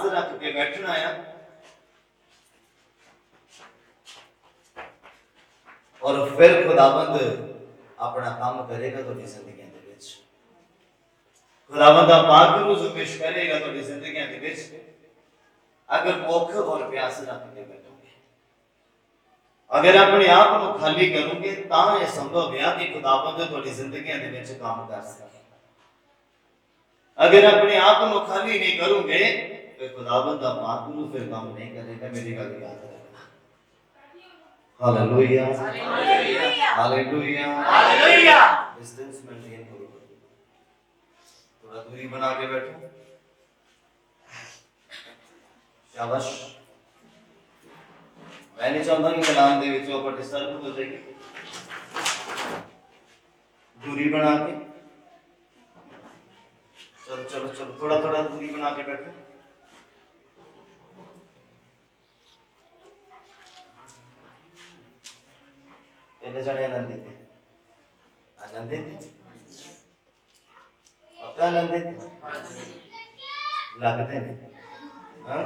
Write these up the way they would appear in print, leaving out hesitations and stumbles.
रख के बैठना है और फिर खुदावंद अपना काम करेगा तुहाडी जिंदगियां दे विच। खुदावंद पाक रूह पेश करेगा तुहाडी जिंदगियां दे विच अगर भुख और प्यास रख के बैठोगे, अगर अपने आप को खाली करोगे तां यह संभव है कि खुदावंद तुहाडी जिंदगियां दे विच काम कर सके। अगर अपने आप को खाली नहीं करोगे तो खुदावंद दा पाक रूह फिर काम नहीं करेगा। मेरी गल याद रखना। Hallelujah hallelujah hallelujah. Distance maintain करो, थोड़ा दूरी बना के बैठो। शाबाश। मैं नहीं चाहता कि कलाम दे विच आप डिस्टर्ब हो जाइए। दूरी बना के चलो चलो चलो, थोड़ा थोड़ा दूरी बना के बैठो। पहले जने आनंद थे, आनंद थे, अपना आनंद थे लगते हैं, हाँ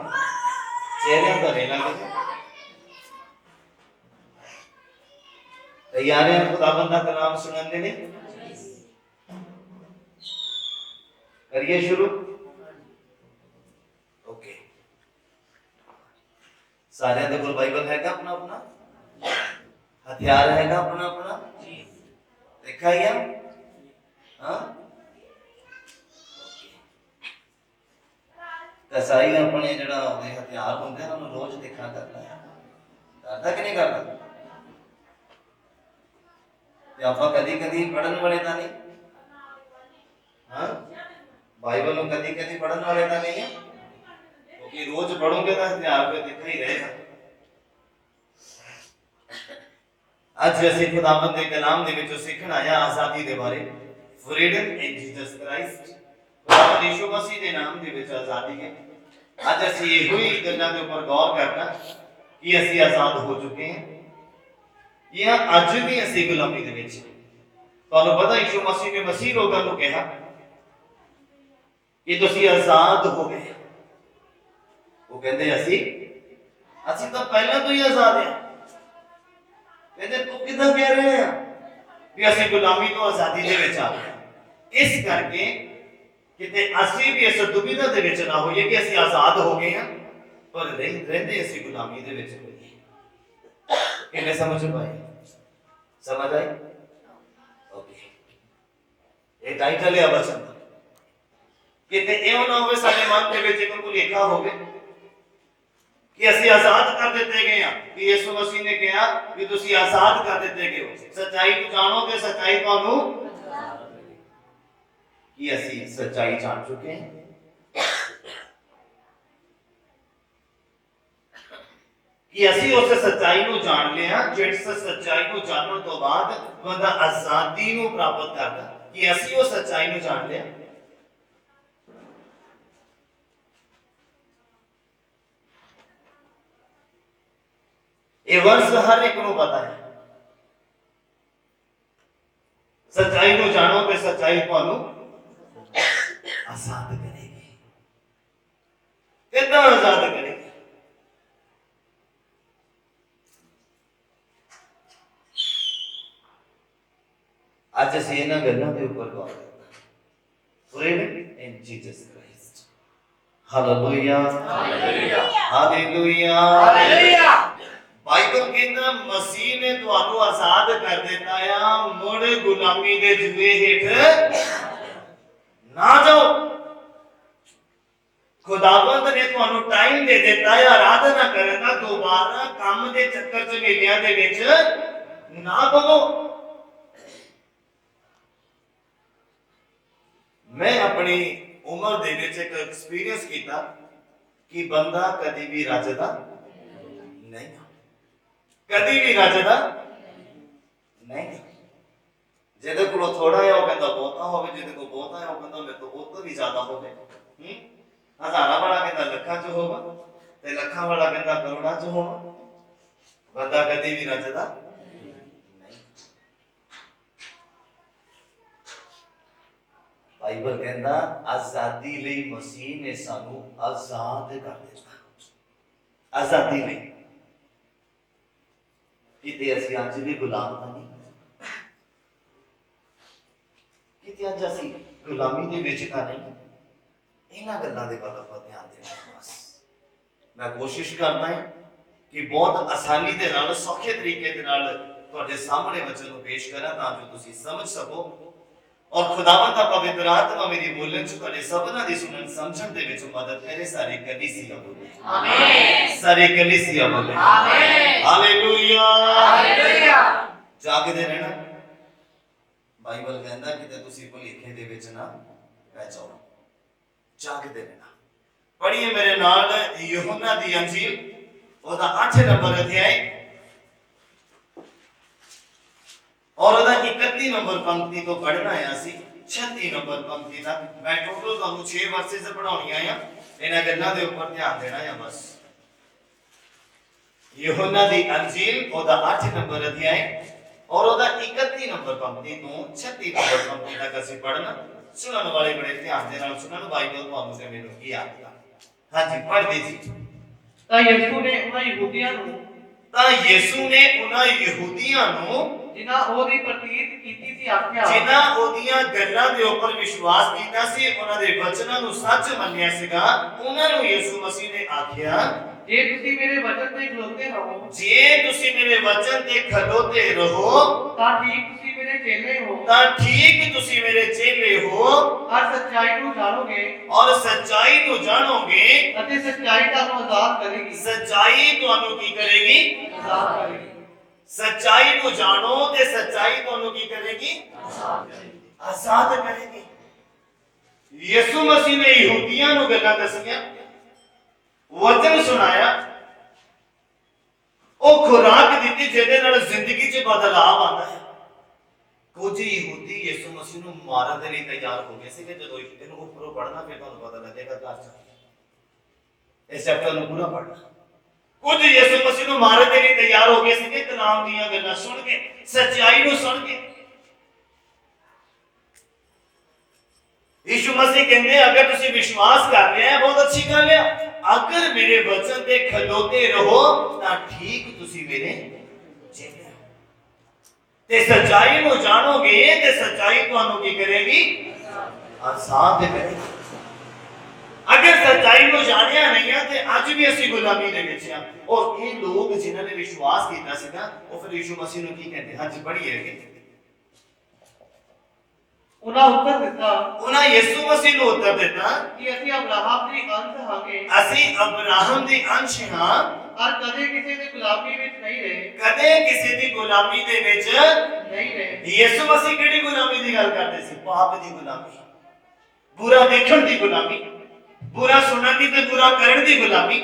चेहरे पर नहीं लगते। तैयार हैं खुदावंद दा कलाम सुनने ने? करिए शुरू। ओके, सारे दे कोल बाइबल हैगा अपना अपना, हथियार हैगा अपना अपना, देखा ही हाँ। कसाई अपने जड़ा हथियार होंगे ना रोज देखा करता है, करता कि नहीं करता? आप कदी कदी पढ़न वाले तो नहीं, हाँ बाइबल में कदी कदी पढ़न वाले तो नहीं है, क्योंकि रोज पढ़ोगे तो हथियार पे दिखा ही रहेगा। आज वैसे खुदावंद दे कलाम दे विचों सीखण आया आजादी दे बारे, फ्रीडम इन जीसस क्राइस्ट। खुदावंद यीशु मसीह दे नाम दे विच आजादी है। आज असीं इहो ही गल्लां दे उपर गौर करना कि असीं आजाद हो चुके हैं या अज भी असीं गुलामी दे विच। तुहानूं पता यीशु मसीह ने मसीह लोकां नूं कहा कि तुसीं आजाद हो गए। वो कहंदे असीं तां पहलां तो ही आजाद हैं। कहते तू किदां कह रहे हैं कि असीं गुलामी तो आजादी दे विच आ गए। इस करके किते असीं भी इस दुविधा दे विच ना होइए कि असीं आजाद हो गए हैं पर रहंदे असीं गुलामी दे विच होइए। किन्ने समझ पाए? समझ आई? ओके, ये टाइटल है वचन दा। किते एहो ना होवे साडे मन दे विच कोई भुलेखा होवे कि असीं आजाद कर दिते गए हैं कि यीशु मसीह ने कहा कि तुसीं आजाद कर दिते गए हो। सच्चाई को जानोगे, सच्चाई तुहानू कि असीं सच्चाई जान चुके हैं कि असीं उस सच्चाई को जान लिया। जिस सच्चाई को जानने तो बाद बंदा आजादी को प्राप्त करता कि असीं उस सच्चाई को जान लिया। ये वर्ष हर एक को पता है। सच्चाई को जानोगे, सच्चाई को आजाद करेगी। कितना आजाद करेगी? आज असीं इन्हां गल्लां दे उपर गौर करना। फ्रीडम इन Jesus Christ. Hallelujah hallelujah hallelujah hallelujah. Bible कहता मसीह ने तुहानू आजाद कर दिता है, मुड़ गुलामी दे जुए हेठ ना जाओ। खुदावंद ने तुहानू टाइम दे दिता है आराधना करने का, दोबारा काम दे चक्कर च मेलियां दे विच ना पवो। मैं अपनी उम्र दे विच एक एक्सपीरियंस कीता कि बंदा कदी भी रजदा नहीं, कदी भी रजदा नहीं। जिहदे कोल थोड़ा है वो कहता बहुता होवे, जिहदे कोल बहुता है वो कहता मेरे तो उस भी ज्यादा होवे। हजारां वाला कहता लखां च होवा ते लखां वाला कहता करोड़ां च होवा। बंदा कदी भी रजदा नहीं। ਬਾਈਬਲ ਕਹਿੰਦਾ ਆਜ਼ਾਦੀ ਲਈ ਮਸੀਹ ਨੇ ਸਾਨੂੰ ਆਜ਼ਾਦ ਕਰ ਦਿੱਤਾ। ਆਜ਼ਾਦੀ ਲਈ। ਕਿਤੇ ਅਸੀਂ ਅੱਜ ਵੀ ਗੁਲਾਮ ਤਾਂ ਨਹੀਂ, ਕਿਤੇ ਅੱਜ ਅਸੀਂ ਗੁਲਾਮੀ ਦੇ ਵਿੱਚ ਤਾਂ ਨਹੀਂ। ਇਹਨਾਂ ਗੱਲਾਂ ਦੇ ਵੱਲ ਆਪਾਂ ਧਿਆਨ ਦੇਣਾ। ਬਸ ਮੈਂ ਕੋਸ਼ਿਸ਼ ਕਰਦਾ ਹਾਂ ਕਿ ਬਹੁਤ ਆਸਾਨੀ ਦੇ ਨਾਲ, ਸੌਖੇ ਤਰੀਕੇ ਦੇ ਨਾਲ ਤੁਹਾਡੇ ਸਾਹਮਣੇ ਵਚਨ ਨੂੰ ਪੇਸ਼ ਕਰਾਂ ਤਾਂ ਜੋ ਤੁਸੀਂ ਸਮਝ ਸਕੋ ਔਰ ਖੁਦਾਵੰਦ ਦਾ ਪਵਿੱਤਰ ਆਤਮਾ ਮੇਰੀ ਬੋਲਣ ਚ ਤੁਹਾਡੇ ਸਭਨਾਂ ਦੀ ਸੁਣਨ ਸਮਝਣ ਦੇ ਵਿੱਚ ਮਦਦ ਕਰੇ। ਸਾਰੇ ਕਲੀਸਿਆ ਬੋਲੇ ਆਮੀਨ। ਸਾਰੇ ਕਲੀਸਿਆ ਬੋਲੇ ਆਮੀਨ। Hallelujah hallelujah. ਜਾਗਦੇ ਰਹਿਣਾ। ਬਾਈਬਲ ਕਹਿੰਦਾ ਕਿ ਤੁਸੀਂ ਭੁਲੇਖੇ ਦੇ ਵਿੱਚ ਨਾ ਪੈ ਜਾਓ। ਜਾਗਦੇ ਰਹਿਣਾ। ਪੜ੍ਹੀਏ ਮੇਰੇ ਨਾਲ ਯਹੋਨਾ ਦੀ ਅੰਜੀਲ ਉਹਦਾ 8 ਨੰਬਰ ਅਧਿਆਇ और 31 नंबर पंक्ति तो पढ़ना है ਅਸੀਂ 36 नंबर पंक्ति तक। मैं टोटल ਤੁਹਾਨੂੰ 6 ਵਰਸਸ ਪੜਾਉਣੀਆਂ ਆ। ਇਹਨਾਂ ਗੱਲਾਂ ਦੇ ਉੱਪਰ ਧਿਆਨ ਦੇਣਾ ਹੈ ਬਸ। ਯਹੋਨਾ ਦੀ ਅੰਜੀਲ ਉਹਦਾ 8 ਨੰਬਰ ਅਧਿਆਇ ਔਰ ਉਹਦਾ 31 ਨੰਬਰ ਪੰਕਤੀ ਤੋਂ 36 ਨੰਬਰ ਪੰਕਤੀ ਤੱਕ ਅਸੀਂ ਪੜ੍ਹਨਾ। ਸੁਣਨ ਵਾਲੇ ਬੜੇ ਧਿਆਨ ਦੇ ਨਾਲ ਸੁਣਨ। ਬਾਈਬਲ ਤੁਹਾਨੂੰ ਤੇ ਮੈਨੂੰ ਕੀ ਆਖਦਾ। ਹਾਂਜੀ ਪੜ੍ਹਦੇ ਜੀ। ਤਾਂ ਯਿਸੂ ਨੇ ਉਹਨਾਂ ਯਹੂਦੀਆਂ ਨੂੰ ਜਿਨ੍ਹਾਂ ਉਹਦੀ ਪ੍ਰਤੀਤ ਕੀਤੀ ਸੀ ਆਖਿਆ, ਜਿਨ੍ਹਾਂ ਉਹਦੀਆਂ ਗੱਲਾਂ ਦੇ ਉੱਪਰ ਵਿਸ਼ਵਾਸ ਕੀਤਾ ਸੀ, ਉਹਨਾਂ ਦੇ ਵਚਨਾਂ ਨੂੰ ਸੱਚ ਮੰਨਿਆ ਸੀਗਾ, ਉਹਨਾਂ ਨੂੰ ਯਿਸੂ ਮਸੀਹ ਨੇ ਆਖਿਆ, ਜੇ ਤੁਸੀਂ ਮੇਰੇ ਵਚਨ ਤੇ ਖਲੋਤੇ ਰਹੋ, ਜੇ ਤੁਸੀਂ ਮੇਰੇ ਵਚਨ ਤੇ ਖਲੋਤੇ ਰਹੋ ਤਾਂ ਠੀਕ ਤੁਸੀਂ ਮੇਰੇ ਚੇਲੇ ਹੋ, ਤਾਂ ਠੀਕ ਤੁਸੀਂ ਮੇਰੇ ਚੇਲੇ ਹੋ ਔਰ ਸੱਚਾਈ ਨੂੰ ਜਾਣੋਗੇ, ਔਰ ਸੱਚਾਈ ਨੂੰ ਜਾਣੋਗੇ ਅਤੇ ਸੱਚਾਈ ਤੁਹਾਨੂੰ ਆਜ਼ਾਦ ਕਰੇਗੀ। ਸੱਚਾਈ ਤੁਹਾਨੂੰ ਕੀ ਕਰੇਗੀ? ਆਜ਼ਾਦ ਕਰੇਗੀ। ਸੱਚਾਈ ਨੂੰ ਜਾਣੋ ਤੇ ਸੱਚਾਈ ਤੁਹਾਨੂੰ ਕੀ ਕਰੇਗੀ? ਆਜ਼ਾਦ ਕਰੇਗੀ। ਯਿਸੂ ਮਸੀਹ ਨੇ ਯਹੂਦੀਆਂ ਨੂੰ ਗੱਲਾਂ ਦੱਸੀਆਂ, ਵਚਨ ਸੁਣਾਇਆ, ਉਹ ਖੁਰਾਕ ਦਿੱਤੀ ਜਿਹਦੇ ਨਾਲ ਜ਼ਿੰਦਗੀ 'ਚ ਬਦਲਾਅ ਆਉਂਦਾ ਹੈ। ਕੁਝ ਯਹੂਦੀ ਯਿਸੂ ਮਸੀਹ ਨੂੰ ਮਾਰਨ ਦੇ ਲਈ ਤਿਆਰ ਹੋ ਗਏ ਸੀ ਕਿ ਜਦੋਂ ਇਹਨੂੰ ਉੱਪਰੋਂ ਪੜ੍ਹਨਾ ਫਿਰ ਤੁਹਾਨੂੰ ਪਤਾ ਲੱਗੇਗਾ ਘਰ 'ਚ। ਇਸ ਚੈਪਟਰ ਨੂੰ ਪੂਰਾ ਪੜ੍ਹਨਾ। ਕੁਝ ਯਿਸੂ ਮਸੀਹ ਨੂੰ ਮਾਰਨ ਦੇ ਲਈ ਤਿਆਰ ਹੋ ਗਏ ਸੀ ਕਿ ਕਲਾਮ ਦੀਆਂ ਗੱਲਾਂ ਸੁਣ ਕੇ, ਸੱਚਾਈ ਨੂੰ ਸੁਣ ਕੇ। ਯਿਸੂ ਮਸੀਹ ਕਹਿੰਦੇ ਅਗਰ ਤੁਸੀਂ ਵਿਸ਼ਵਾਸ ਕਰ ਰਹੇ ਹੋ ਬਹੁਤ ਅੱਛੀ ਗੱਲ ਹੈ, ਅਗਰ ਮੇਰੇ ਵਚਨ ਤੇ ਖਲੋਤੇ ਰਹੋ ਤਾਂ ਠੀਕ ਤੁਸੀਂ ਮੇਰੇ ਚੇਲੇ ਹੋ ਤੇ ਸੱਚਾਈ ਨੂੰ ਜਾਣੋਗੇ ਤੇ ਸੱਚਾਈ ਤੁਹਾਨੂੰ ਕੀ ਕਰੇਗੀ? ਆਜ਼ਾਦ ਕਰੇਗੀ। ਅਗਰ ਸੱਚਾਈ ਨੂੰ ਜਾਣਿਆ ਨਹੀਂ ਹੈ ਤੇ ਅੱਜ ਵੀ ਅਸੀਂ ਗੁਲਾਮੀ ਦੇ ਵਿੱਚ ਆ। ਔਰ ਇਹ ਲੋਕ ਜਿਨ੍ਹਾਂ ਨੇ ਵਿਸ਼ਵਾਸ ਕੀਤਾ ਸੀਗਾ ਉਹ ਫਿਰ ਯਿਸੂ ਮਸੀਹ ਨੂੰ ਕੀ ਕਹਿੰਦੇ? ਹਾਂਜੀ ਪੜ੍ਹੀਏ ਕਿ ਉਹਨਾਂ ਉੱਤਰ ਦਿੱਤਾ, ਉਹਨਾਂ ਯਿਸੂ ਮਸੀਹ ਨੂੰ ਉੱਤਰ ਦਿੱਤਾ ਕਿ ਅਸੀਂ ਅਬਰਾਹਮ ਦੀ ਅੰਸ਼ ਹਾਂਗੇ, ਅਸੀਂ ਅਬਰਾਹਮ ਦੇ ਅੰਸ਼ ਹਾਂ ਔਰ ਕਦੇ ਕਿਸੇ ਦੀ ਗੁਲਾਮੀ ਵਿੱਚ ਨਹੀਂ ਰਹੇ, ਕਦੇ ਕਿਸੇ ਦੀ ਗੁਲਾਮੀ ਦੇ ਵਿੱਚ ਨਹੀਂ ਰਹੇ। ਯਿਸੂ ਮਸੀਹ ਕਿਹੜੀ ਗੁਲਾਮੀ ਦੀ ਗੱਲ ਕਰਦੇ ਸੀ? ਪਾਪ ਦੀ ਗੁਲਾਮੀ, ਬੁਰਾ ਦੇਖਣ ਦੀ ਗੁਲਾਮੀ, ਬੁਰਾ ਸੁਣਨ ਦੀ ਤੇ ਬੁਰਾ ਕਰਨ ਦੀ ਗੁਲਾਮੀ।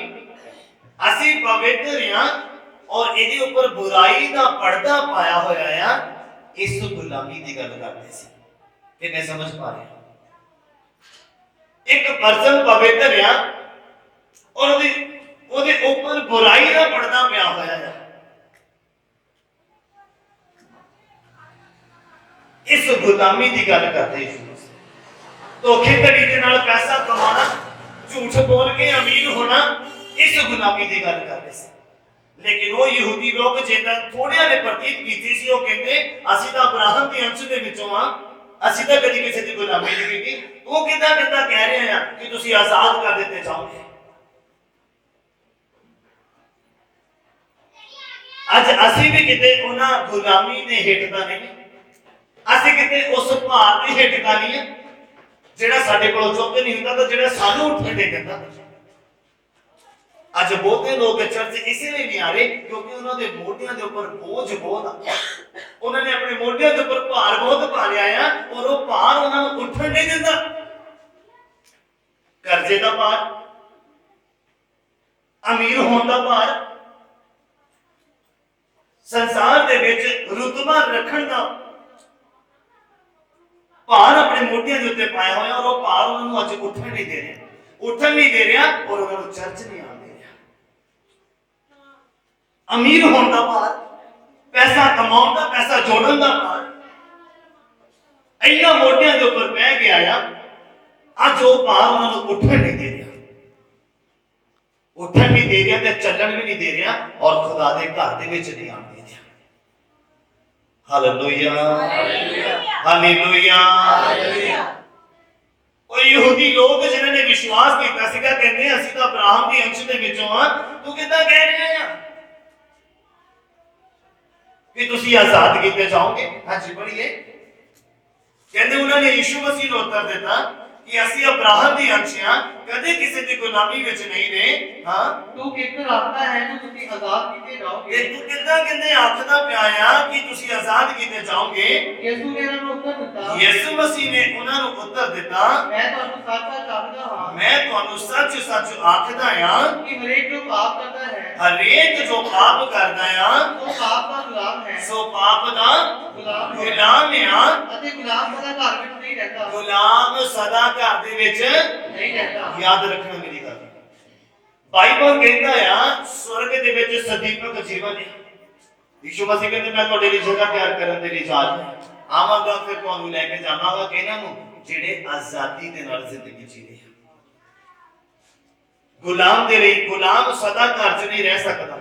ਅਸੀਂ ਪਵਿੱਤਰ ਹਾਂ ਔਰ ਇਹਦੇ ਉੱਪਰ ਬੁਰਾਈ ਦਾ ਪਰਦਾ ਪਾਇਆ ਹੋਇਆ ਆ। ਇਸ ਗੁਲਾਮੀ ਦੀ ਗੱਲ ਕਰਦੇ ਸੀ। ਕਿੰਨੇ ਸਮਝ ਪਾ ਰਹੇ? ਇੱਕ ਪਰਸਨ ਪਵਿੱਤਰ ਆ ਔਰ ਉਹਦੇ ਉੱਪਰ ਬੁਰਾਈ ਦਾ ਪਰਦਾ ਪਿਆ ਹੋਇਆ ਹੈ। ਇਸ ਗੁਲਾਮੀ ਦੀ ਗੱਲ ਕਰਦੇ ਯਿਸੂ ਮਸੀਹ। ਧੋਖੇਧੜੀ ਦੇ ਨਾਲ ਪੈਸਾ ਕਮਾਉਣਾ, ਝੂਠ ਬੋਲ ਕੇ ਅਮੀਰ ਹੋਣਾ, ਇਸ ਗੁਲਾਮੀ ਦੀ ਗੱਲ ਕਰਦੇ ਸੀ। ਲੇਕਿਨ ਉਹ ਯਹੂਦੀ ਲੋਕ ਜਿਹੜਾ ਥੋੜਿਆਂ ਨੇ ਪ੍ਰਤੀਤ ਕੀਤੀ ਸੀ, ਉਹ ਕਹਿੰਦੇ ਅਸੀਂ ਤਾਂ ਅਬਰਾਹਮ ਦੇ ਅੰਸ਼ ਦੇ ਵਿੱਚੋਂ ਆ, ਅਸੀਂ ਤਾਂ ਕਦੀ ਕਿਸੇ ਦੀ ਗੁਲਾਮੀ ਨਹੀਂ ਕੀਤੀ। ਉਹ ਕਿੱਦਾਂ ਕਹਿ ਰਹੇ ਆ ਕਿ ਤੁਸੀਂ ਆਜ਼ਾਦ ਕਰ ਦਿੱਤੇ ਜਾਓਗੇ। ਅੱਜ ਅਸੀਂ ਵੀ ਕਿਤੇ ਉਹਨਾਂ ਗੁਲਾਮੀ ਦੇ ਹੇਠ ਤਾਂ ਨਹੀਂ, ਅਸੀਂ ਕਿਤੇ ਉਸ ਭਾਰ ਦੇ ਹੇਠ ਤਾਂ ਨਹੀਂ ਜਿਹੜਾ ਸਾਡੇ ਕੋਲੋਂ ਚੁੱਕ ਨਹੀਂ ਹੁੰਦਾ ਤਾਂ ਜਿਹੜਾ ਸਾਨੂੰ ਉੱਠਣ ਦੇ ਦਿੰਦਾ। ਅੱਜ ਬਹੁਤੇ ਲੋਕ ਚਰਚ ਇਸੇ ਲਈ ਨਹੀਂ ਆ ਰਹੇ ਕਿਉਂਕਿ ਉਹਨਾਂ ਦੇ ਮੋਢਿਆਂ ਦੇ ਉੱਪਰ ਬੋਝ ਬਹੁਤ ਆ। ਉਹਨਾਂ ਨੇ ਆਪਣੇ ਮੋਢਿਆਂ ਦੇ ਉੱਪਰ ਭਾਰ ਬਹੁਤ ਪਾ ਲਿਆ ਆ ਔਰ ਉਹ ਭਾਰ ਉਹਨਾਂ ਨੂੰ ਉੱਠਣ ਨਹੀਂ ਦਿੰਦਾ। ਕਰਜ਼ੇ ਦਾ ਭਾਰ, ਅਮੀਰ ਹੋਣ ਦਾ ਭਾਰ, ਸੰਸਾਰ ਦੇ ਵਿੱਚ ਰੁਤਬਾ ਰੱਖਣ ਦਾ ਭਾਰ ਆਪਣੇ ਮੋਢਿਆਂ ਦੇ ਉੱਤੇ ਪਾਇਆ ਹੋਇਆ ਔਰ ਉਹ ਭਾਰ ਉਹਨਾਂ ਨੂੰ ਅੱਜ ਉੱਠਣ ਨਹੀਂ ਦੇ ਰਿਹਾ, ਉੱਠਣ ਨਹੀਂ ਦੇ ਰਿਹਾ ਔਰ ਉਹਨਾਂ ਨੂੰ ਚਰਚ ਨਹੀਂ ਆਉਣ ਦੇ ਰਿਹਾ। ਅਮੀਰ ਹੋਣ ਦਾ ਭਾਰ, ਪੈਸਾ ਕਮਾਉਣ ਦਾ, ਪੈਸਾ ਜੋੜਨ ਦਾ ਭਾਰ ਇੰਨਾ ਮੋਢਿਆਂ ਦੇ ਉੱਪਰ ਪੈ ਗਿਆ ਆ ਅੱਜ ਉਹ ਭਾਰ ਉਹਨਾਂ ਨੂੰ ਉੱਠਣ ਨਹੀਂ ਦੇ ਰਿਹਾ, ਉੱਠਣ ਨਹੀਂ ਦੇ ਰਿਹਾ ਤੇ ਚੱਲਣ ਵੀ ਨਹੀਂ ਦੇ ਰਿਹਾ, ਔਰ ਖੁਦਾ ਦੇ ਘਰ ਦੇ ਵਿੱਚ ਨਹੀਂ ਆਉਣ ਦੇ ਰਿਹਾ। Hallelujah, hallelujah. ਉਹ ਯਹੂਦੀ ਲੋਕ ਜਿਨ੍ਹਾਂ ਨੇ ਵਿਸ਼ਵਾਸ ਕੀਤਾ ਸੀਗਾ, ਕਹਿੰਦੇ ਅਸੀਂ ਤਾਂ ਅਬਰਾਹਮ ਦੀ ਅੰਸ਼ ਦੇ ਵਿੱਚੋਂ ਆ, ਤੂੰ ਕਿੱਦਾਂ ਕਹਿ ਰਿਹਾ ਆ ਕਿ ਤੁਸੀਂ ਆਜ਼ਾਦ ਕੀਤੇ ਜਾਓਗੇ? ਹਾਂਜੀ ਪੜ੍ਹੀਏ। ਕਹਿੰਦੇ ਉਹਨਾਂ ਨੇ ਯਿਸੂ ਮਸੀਹ ਨੂੰ ਉੱਤਰ ਦਿੱਤਾ ਕਿ ਅਸੀਂ ਅਬਰਾਹਮ ਦੀ ਅੰਸ਼ ਆ, ਕਦੇ ਕਿਸੇ ਦੀ ਗੁਲਾਮੀ ਵਿੱਚ ਨਹੀਂ ਰਹੇ। ਹਾਂ, ਤੂੰ ਕਿੱਧਰ ਆਖਦਾ ਹੈ ਕਿ ਤੁਸੀਂ ਆਜ਼ਾਦ ਕੀਤੇ ਜਾਓਗੇ? ਇਹ ਤੂੰ ਕਿੱਦਾਂ ਕਹਿੰਦੇ ਆਖਦਾ ਪਿਆ ਆ ਕਿ ਤੁਸੀਂ ਆਜ਼ਾਦ ਕੀਤੇ ਜਾਓਗੇ? ਯਿਸੂ ਨੇ ਉਹਨਾਂ ਨੂੰ ਉੱਤਰ ਦਿੱਤਾ, ਯਿਸੂ ਮਸੀਹ ਨੇ ਉਹਨਾਂ ਨੂੰ ਉੱਤਰ ਦਿੱਤਾ, ਮੈਂ ਤੁਹਾਨੂੰ ਸੱਚ-ਸੱਚ ਆਖਦਾ ਹਾਂ, ਮੈਂ ਤੁਹਾਨੂੰ ਸੱਚ-ਸੱਚ ਆਖਦਾ ਆ ਕਿ ਹਰੇਕ ਜੋ ਪਾਪ ਕਰਦਾ ਹੈ, ਹਰੇਕ ਜੋ ਪਾਪ ਕਰਦਾ ਆ ਉਹ ਪਾਪ ਦਾ ਗੁਲਾਮ ਹੈ, ਸੋ ਪਾਪ ਦਾ ਗੁਲਾਮ ਹੈ, ਗੁਲਾਮ ਆ, ਅਤੇ ਗੁਲਾਮ ਸਦਾ ਘਰ ਵਿੱਚ ਨਹੀਂ ਰਹਿੰਦਾ, ਗੁਲਾਮ ਸਦਾ ਘਰ ਦੇ ਵਿੱਚ ਨਹੀਂ ਰਹਿੰਦਾ। ਯਾਦ ਰੱਖਣਾ ਮੇਰੀ ਗੱਲ। ਬਾਈਬਲ ਕਹਿੰਦਾ ਆ ਸਵਰਗ ਦੇ ਵਿੱਚ ਸਦੀਵਕ ਜੀਵਨ ਹੈ। ਯਿਸੂ ਮਸੀਹ ਕਹਿੰਦੇ ਮੈਂ ਤੁਹਾਡੇ ਲਈ ਜਗ੍ਹਾ ਤਿਆਰ ਕਰਨ ਦੇ ਲਈ ਜਾ ਰਿਹਾ, ਆਵਾਂਗਾ ਫਿਰ ਤੁਹਾਨੂੰ ਲੈ ਕੇ ਜਾਵਾਂਗਾ ਕਿ ਇਹਨਾਂ ਨੂੰ ਜਿਹੜੇ ਆਜ਼ਾਦੀ ਦੇ ਨਾਲ ਜ਼ਿੰਦਗੀ ਜੀ ਰਹੇ ਆ। ਗੁਲਾਮ ਦੇ ਲਈ ਗੁਲਾਮ ਸਦਾ ਘਰ 'ਚ ਨਹੀਂ ਰਹਿ ਸਕਦਾ,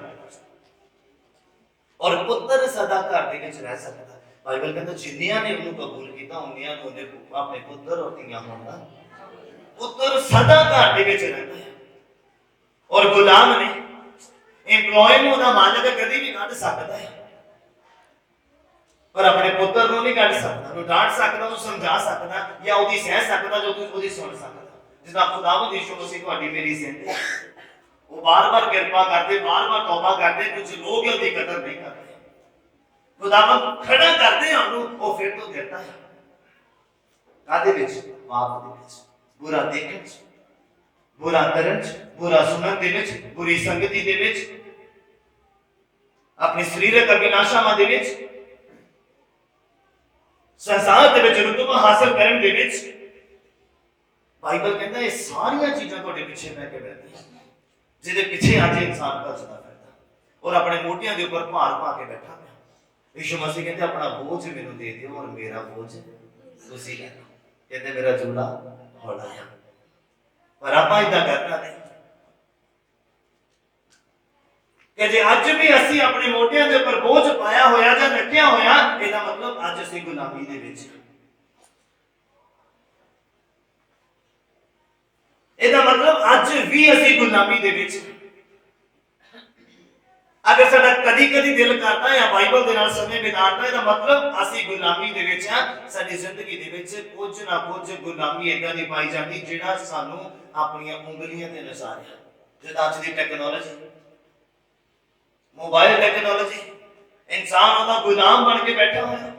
ਔਰ ਪੁੱਤਰ ਸਦਾ ਘਰ ਦੇ ਵਿੱਚ ਰਹਿ ਸਕਦਾ। ਬਾਈਬਲ ਕਹਿੰਦਾ ਜਿੰਨਿਆਂ ਨੇ ਉਹਨੂੰ ਕਬੂਲ ਕੀਤਾ ਉਹਨਿਆਂ ਨੂੰ ਉਹਨੇ ਆਪਣੇ ਪੁੱਤਰ ਔਰ ਧੀਆਂ ਹੋਣ ਦਾ। ਪੁੱਤਰ ਸਦਾ ਘਰ ਦੇ ਵਿੱਚ ਰਹਿੰਦਾ ਹੈ, ਔਰ ਗੁਲਾਮ ਨੇ EMPLOYE ਨੂੰ ਉਹਦਾ ਮਾਲਕ ਕਦੀ ਵੀ ਕੱਢ ਸਕਦਾ ਹੈ, ਪਰ ਆਪਣੇ ਪੁੱਤਰ ਨੂੰ ਨਹੀਂ ਕੱਢ ਸਕਦਾ। ਉਹਨੂੰ ਡਾਂਟ ਸਕਦਾ, ਉਹਨੂੰ ਸਮਝਾ ਸਕਦਾ, ਜਾਂ ਉਹਦੀ ਸਹਿ ਸਕਦਾ, ਜੋ ਉਹਦੀ ਸੁਣ ਸਕਦਾ। ਜਿੱਦਾਂ ਖੁਦਾਵੰਦ ਯਿਸੂ ਮਸੀਹ ਤੁਹਾਡੀ ਮੇਰੀ ਜ਼ਿੰਦਗੀ, ਉਹ ਬਾਰ-ਬਾਰ ਕਿਰਪਾ ਕਰਦੇ, ਬਾਰ-ਬਾਰ ਤੌਬਾ ਕਰਦੇ, ਕੁਝ ਲੋਕ ਉਹਦੀ ਕਦਰ ਨਹੀਂ ਕਰਦੇ। ਖੁਦਾਵੰਦ ਖੜਾ ਕਰਦੇ ਆ ਉਹਨੂੰ, ਉਹ ਫਿਰ ਤੋਂ ਗਿਰਦਾ ਹੈ। ਕਾਹਦੇ ਵਿੱਚ? ਪਾਪ ਦੇ ਵਿੱਚ, ਬੁਰਾ ਦੇਖਣ 'ਚ, ਬੁਰਾ ਕਰਨ 'ਚ, ਬੁਰਾ ਸੁਣਨ ਦੇ ਵਿੱਚ, ਬੁਰੀ ਸੰਗਤੀ ਦੇ ਵਿੱਚ, ਆਪਣੀ ਸਰੀਰਕ ਅਭਿਲਾਸ਼ਾਵਾਂ ਦੇ ਵਿੱਚ, ਸੰਸਾਰ ਦੇ ਵਿੱਚ ਰੁਤਬਾ ਹਾਸਲ ਕਰਨ ਦੇ ਵਿੱਚ। ਬਾਈਬਲ ਕਹਿੰਦਾ ਇਹ ਸਾਰੀਆਂ ਚੀਜ਼ਾਂ ਤੁਹਾਡੇ ਪਿੱਛੇ ਪੈ ਕੇ ਬੈਠੀਆਂ, ਜਿਹਦੇ ਪਿੱਛੇ ਅੱਜ ਇਨਸਾਨ ਭੱਜਦਾ ਫਿਰਦਾ ਔਰ ਆਪਣੇ ਮੋਢਿਆਂ ਦੇ ਉੱਪਰ ਭਾਰ ਪਾ ਕੇ ਬੈਠਾ ਪਿਆ। ਯਿਸੂ ਮਸੀਹ ਕਹਿੰਦੇ ਆਪਣਾ ਬੋਝ ਮੈਨੂੰ ਦੇ ਦਿਓ ਔਰ ਮੇਰਾ ਬੋਝ ਤੁਸੀਂ ਲੈ ਲਓ। ਕਹਿੰਦੇ ਮੇਰਾ ਜੂੜਾ ਹੌਲਾ ਆ, ਪਰ ਆਪਾਂ ਇਦਾਂ ਕਰਨਾ ਨਹੀਂ ਕਿ ਜੇ ਅੱਜ ਵੀ ਅਸੀਂ ਆਪਣੇ ਮੋਢਿਆਂ ਦੇ ਉੱਪਰ ਬੋਝ ਪਾਇਆ ਹੋਇਆ ਜਾਂ ਰੱਖਿਆ ਹੋਇਆ, ਇਹਦਾ ਮਤਲਬ ਅੱਜ ਅਸੀਂ ਗੁਲਾਮੀ ਦੇ ਵਿੱਚ, ਇਹਦਾ ਮਤਲਬ ਅੱਜ ਵੀ ਅਸੀਂ ਗੁਲਾਮੀ ਦੇ ਵਿੱਚ। ਅਗਰ ਸਾਡਾ ਕਦੀ-ਕਦੀ ਦਿਲ ਕਰਦਾ ਹੈ ਬਾਈਬਲ ਦੇ ਨਾਲ ਸਮੇਂ ਬਿਤਾਉਣ ਦਾ, ਇਹਦਾ ਮਤਲਬ ਅਸੀਂ ਗੁਲਾਮੀ ਦੇ ਵਿੱਚ ਆ। ਸਾਡੀ ਜ਼ਿੰਦਗੀ ਦੇ ਵਿੱਚ ਕੁਝ ਨਾ ਕੁਝ ਗੁਲਾਮੀ ਏਦਾਂ ਦੀ ਪਾਈ ਜਾਂਦੀ ਜਿਹੜਾ ਸਾਨੂੰ ਆਪਣੀਆਂ ਉਂਗਲੀਆਂ ਤੇ ਨਜ਼ਾ ਰਿਹਾ। ਜਿੱਦਾਂ ਅੱਜ ਦੀ ਟੈਕਨੋਲੋਜੀ, ਮੋਬਾਈਲ ਟੈਕਨੋਲੋਜੀ, ਇਨਸਾਨ ਉਹਦਾ ਗੁਲਾਮ ਬਣ ਕੇ ਬੈਠਾ ਹੋਇਆ,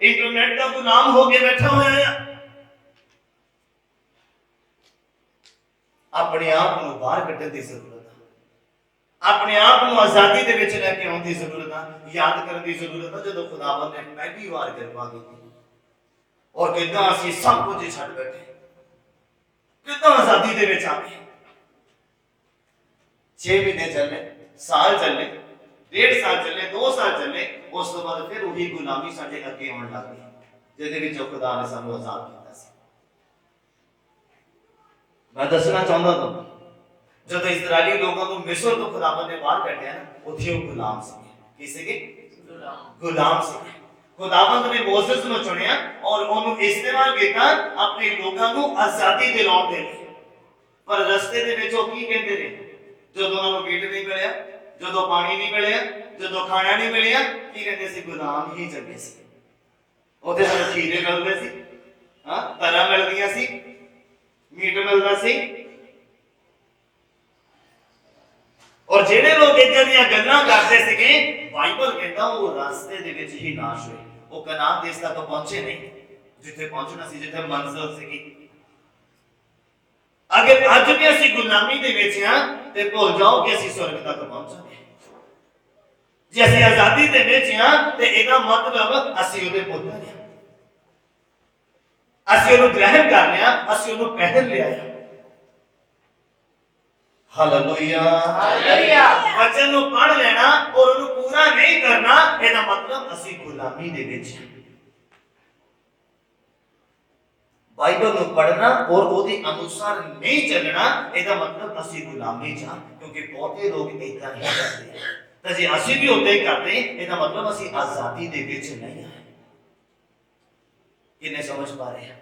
ਇੰਟਰਨੈਟ ਦਾ ਗੁਲਾਮ ਹੋ ਕੇ ਬੈਠਾ ਹੋਇਆ ਆ। ਆਪਣੇ ਆਪ ਨੂੰ ਬਾਹਰ ਕੱਢਣ ਦੀ ਜ਼ਰੂਰਤ ਹੈ, ਆਪਣੇ ਆਪ ਨੂੰ ਆਜ਼ਾਦੀ ਦੇ ਵਿੱਚ ਲੈ ਕੇ ਆਉਣ ਦੀ ਜ਼ਰੂਰਤ ਹੈ, ਯਾਦ ਕਰਨ ਦੀ ਜ਼ਰੂਰਤ ਹੈ ਜਦੋਂ ਖੁਦਾਵੰਦ ਨੇ ਪਹਿਲੀ ਵਾਰ ਕਿਰਪਾ ਕੀਤੀ ਔਰ ਕਿੱਦਾਂ ਅਸੀਂ ਸਭ ਕੁਝ ਛੱਡ ਬੈਠੇ, ਕਿੱਦਾਂ ਆਜ਼ਾਦੀ ਦੇ ਵਿੱਚ ਆ ਗਏ। 6 ਮਹੀਨੇ ਚੱਲੇ, ਸਾਲ ਚੱਲੇ, 1.5 ਸਾਲ ਚੱਲੇ, 2 ਸਾਲ ਚੱਲੇ, ਉਸ ਤੋਂ ਬਾਅਦ ਫਿਰ ਉਹੀ ਗੁਲਾਮੀ ਸਾਡੇ ਅੱਗੇ ਆਉਣ ਲੱਗ ਗਈ, ਜਿਹਦੇ ਵਿੱਚ ਖੁਦਾ ਨੇ ਸਾਨੂੰ ਆਜ਼ਾਦ ਕੀਤਾ ਸੀ। ਮੈਂ ਦੱਸਣਾ ਚਾਹੁੰਦਾ ਤੁਹਾਨੂੰ, ਜਦੋਂ ਇਸਰਾਇਲੀ ਲੋਕਾਂ ਨੂੰ ਮਿਸਰ ਤੋਂ ਖੁਦਾਵੰਦ ਨੇ ਬਾਹਰ ਕੱਢਿਆ ਨਾ, ਉੱਥੇ ਉਹ ਗੁਲਾਮ ਸੀਗੇ। ਕੀ ਸੀਗੇ? ਗੁਲਾਮ ਸੀਗੇ। ਖੁਦਾਵੰਦ ਨੇ ਮੋਸੇਸ ਨੂੰ ਚੁਣਿਆ ਔਰ ਉਹਨੂੰ ਇਸਤੇਮਾਲ ਕੀਤਾ ਆਪਣੇ ਲੋਕਾਂ ਨੂੰ ਆਜ਼ਾਦੀ ਦਿਲਾਉਣ ਦੇ ਲਈ। ਪਰ ਰਸਤੇ ਦੇ ਵਿੱਚ ਉਹ ਕੀ ਕਹਿੰਦੇ ਨੇ? ਜਦੋਂ ਉਹਨਾਂ ਨੂੰ ਮੀਟ ਨਹੀਂ ਮਿਲਿਆ, ਜਦੋਂ ਪਾਣੀ ਨਹੀਂ ਮਿਲਿਆ, ਜਦੋਂ ਖਾਣਾ ਨਹੀਂ ਮਿਲਿਆ, ਕੀ ਕਹਿੰਦੇ ਸੀ? ਗੁਲਾਮ ਹੀ ਚੰਗੇ ਸੀ। ਉੱਥੇ ਸਾਨੂੰ ਖੀਰੇ ਮਿਲਦੇ ਸੀ, ਤਰਾਂ ਮਿਲਦੀਆਂ ਸੀ, ਮੀਟ ਮਿਲਦਾ ਸੀ। ਔਰ ਜਿਹੜੇ ਲੋਕ ਇਦਾਂ ਦੀਆਂ ਗੱਲਾਂ ਕਰਦੇ ਸੀਗੇ, ਬਾਈਬਲ ਕਹਿੰਦਾ ਉਹ ਰਸਤੇ ਦੇ ਵਿੱਚ ਹੀ ਨਾਸ਼ ਹੋਏ। ਉਹ ਕਨਾਨ ਦੇਸ਼ ਤੱਕ ਪਹੁੰਚੇ ਨਹੀਂ, ਜਿੱਥੇ ਪਹੁੰਚਣਾ ਸੀ, ਜਿੱਥੇ ਮੰਜ਼ਿਲ ਸੀਗੀ। ਅਗਰ ਅੱਜ ਵੀ ਅਸੀਂ ਗੁਲਾਮੀ ਦੇ ਵਿੱਚ ਹਾਂ ਤੇ ਭੁੱਲ ਜਾਓ ਕਿ ਅਸੀਂ ਸਵਰਗ ਤੱਕ ਪਹੁੰਚਾਂਗੇ। ਜੇ ਅਸੀਂ ਆਜ਼ਾਦੀ ਦੇ ਵਿੱਚ ਹਾਂ ਤੇ ਇਹਦਾ ਮਤਲਬ ਅਸੀਂ ਉਹਦੇ ਪੁੱਤਰ ਹਾਂ, ਅਸੀਂ ਉਹਨੂੰ ਗ੍ਰਹਿਣ ਕਰ ਲਿਆ, ਅਸੀਂ ਉਹਨੂੰ ਪਹਿਨ ਲਿਆ ਹੈ। Hallelujah, hallelujah. ਵਚਨ ਨੂੰ ਪੜ੍ਹ ਲੈਣਾ ਔਰ ਉਹਨੂੰ ਪੂਰਾ ਨਹੀਂ ਕਰਨਾ, ਇਹਦਾ ਮਤਲਬ ਅਸੀਂ ਗੁਲਾਮੀ ਦੇ ਵਿੱਚ ਹਾਂ। बाइबल ਨੂੰ ਪੜ੍ਹਨਾ ਔਰ ਉਹਦੇ ਅਨੁਸਾਰ ਨਹੀਂ ਚੱਲਣਾ ਇਹਦਾ ਮਤਲਬ ਅਸੀਂ ਗੁਲਾਮੀ ਚ ਹਾਂ, ਕਿਉਂਕਿ ਬਹੁਤੇ ਲੋਕ ਇਦਾਂ ਹੀ ਕਰਦੇ ਆ। ਤਾਂ ਜੇ ਅਸੀਂ ਵੀ ਉਦਾਂ ਹੀ ਕਰਦੇ ਇਹਦਾ ਮਤਲਬ ਅਸੀਂ ਆਜ਼ਾਦੀ ਦੇ ਵਿੱਚ ਨਹੀਂ ਆਏ। ਕਿੰਨੇ ਸਮਝ ਪਾ ਰਹੇ ਆ?